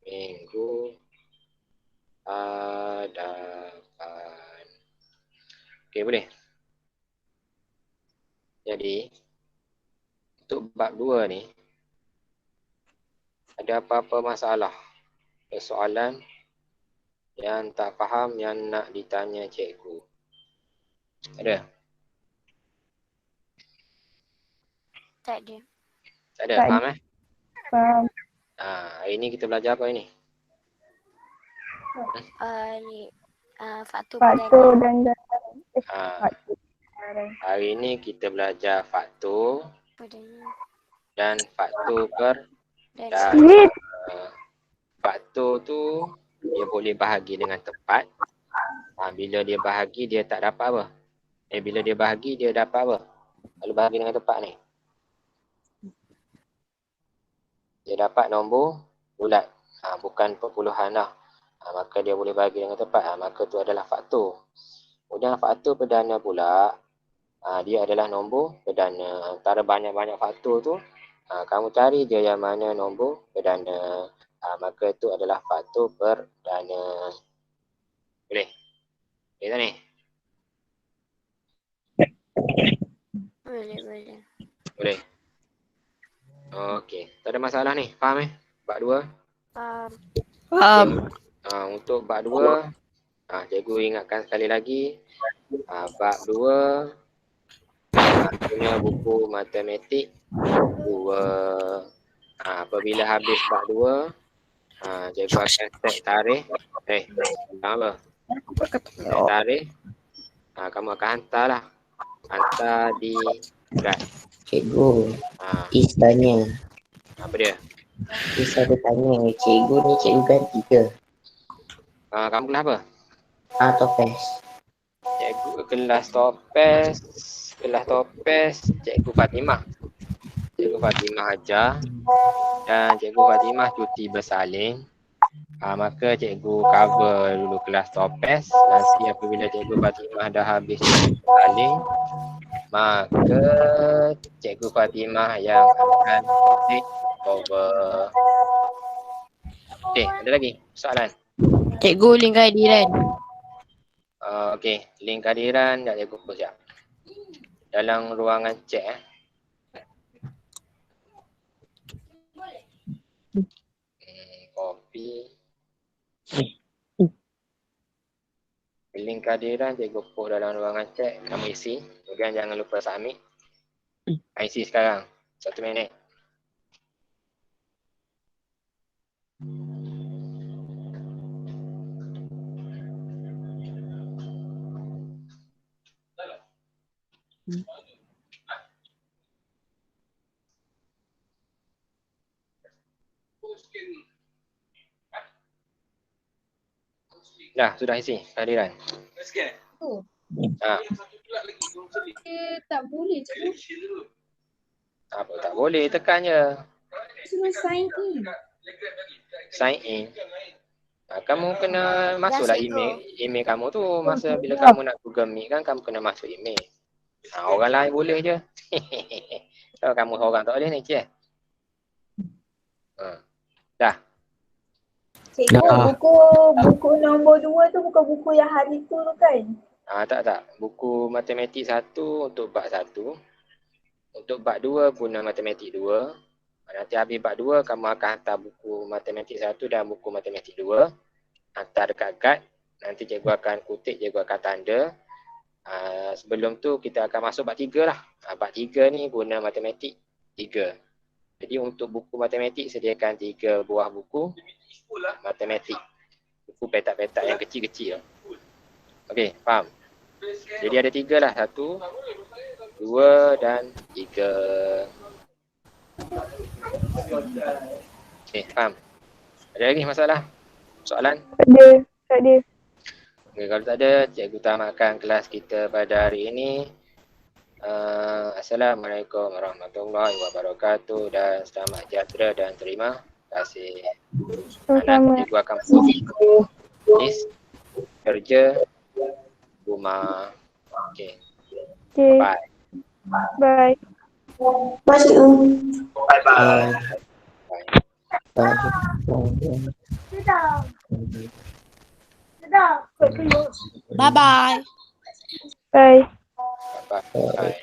Speaker 1: minggu hadapan. Okey, boleh? Jadi untuk bab 2 ni ada apa-apa masalah? Soalan yang tak faham yang nak ditanya cikgu? Ada?
Speaker 4: Tak ada.
Speaker 1: Tak ada?
Speaker 2: Tak
Speaker 1: Faham
Speaker 2: Faham.
Speaker 1: Hari ni kita belajar apa ni?
Speaker 4: Ni faktor
Speaker 2: Faktor
Speaker 4: perdana.
Speaker 2: dan faktor.
Speaker 1: Hari ni kita belajar faktor
Speaker 4: Perdana.
Speaker 1: dan faktor
Speaker 4: Dan
Speaker 1: perdana. Faktor tu dia boleh bahagi dengan tepat. Bila dia bahagi dia tak dapat apa? Bila dia bahagi dia dapat apa? Kalau bahagi dengan tepat ni, dia dapat nombor bulat. Bukan perpuluhan lah. Maka dia boleh bahagi dengan tepat. Maka tu adalah faktor. Kemudian faktor perdana pula, dia adalah nombor perdana. Antara banyak-banyak faktor tu, kamu cari je yang mana nombor perdana. Maka itu adalah faktor perdana. Boleh? Boleh tak ni?
Speaker 4: boleh.
Speaker 1: Boleh? Okey. Tak ada masalah ni. Faham bab 2?
Speaker 3: Faham.
Speaker 1: Untuk bab 2, cikgu ingatkan sekali lagi. Bab 2 punya buku matematik 2. Apabila habis bab 2, cikgu akan set tarikh. Apa? Set tarikh. Kamu akan hantarlah. Hantar di guide.
Speaker 5: Cikgu, Is tanya.
Speaker 1: Apa dia?
Speaker 5: Is ada tanya, cikgu ni cikgu ganti ke?
Speaker 1: Kamu kelas apa?
Speaker 5: Topes.
Speaker 1: Cikgu kelas topes. Cikgu Fatimah. Cikgu Fatimah ajar. Dan Cikgu Fatimah cuti bersalin. Maka cikgu cover dulu kelas topes. Nanti apabila Cikgu Fatimah dah habis cuti bersalin, maka Cikgu Fatimah yang akan take over. Okey, ada lagi soalan?
Speaker 3: Cikgu link kehadiran.
Speaker 1: Okey, link kehadiran dah cikgu post siap. Dalam ruangan chat copy. Link kehadiran cikgu post dalam ruangan chat, kamu isi. Kemudian jangan lupa submit. Isi sekarang. 1 minit. Dah, sudah isi kehadiran. Ha,
Speaker 2: Dia tak boleh cikgu.
Speaker 1: apa tak boleh, tekan je.
Speaker 2: Suruh sign in.
Speaker 1: Sign in. Ha, kamu kena masuklah
Speaker 4: cikgu.
Speaker 1: email kamu tu. Masa bila kamu nak Google Meet kan, kamu kena masuk email. Ha, orang lain boleh je. Kalau kamu seorang tak boleh ni, cik. Ha. Dah.
Speaker 2: Cikgu, buku nombor 2 tu bukan buku yang hari tu kan?
Speaker 1: Tak. Buku matematik 1 untuk bab 1. Untuk bab 2 guna matematik 2. Nanti habis bab 2 kamu akan hantar buku matematik 1 dan buku matematik 2. Hantar dekat guide. Nanti cikgu akan kutip, cikgu akan tanda. Sebelum tu kita akan masuk bab 3 lah. Bab 3 ni guna matematik 3. Jadi untuk buku matematik sediakan 3 buah buku matematik. Buku petak-petak yang kecil-kecil. Okey, faham? Jadi ada 3 lah. 1, 2 dan 3. Okey, faham? Ada lagi masalah? Soalan?
Speaker 2: Tak ada.
Speaker 1: Okay, kalau tak ada, cikgu tamatkan kelas kita pada hari ini. Assalamualaikum warahmatullahi wabarakatuh dan selamat sejahtera dan terima kasih. Nanti cikgu akan post kerja rumah. Okay. Bye.
Speaker 2: Bye.
Speaker 1: Bye.
Speaker 3: Bye bye.
Speaker 2: Bye.
Speaker 1: Bye. Bye.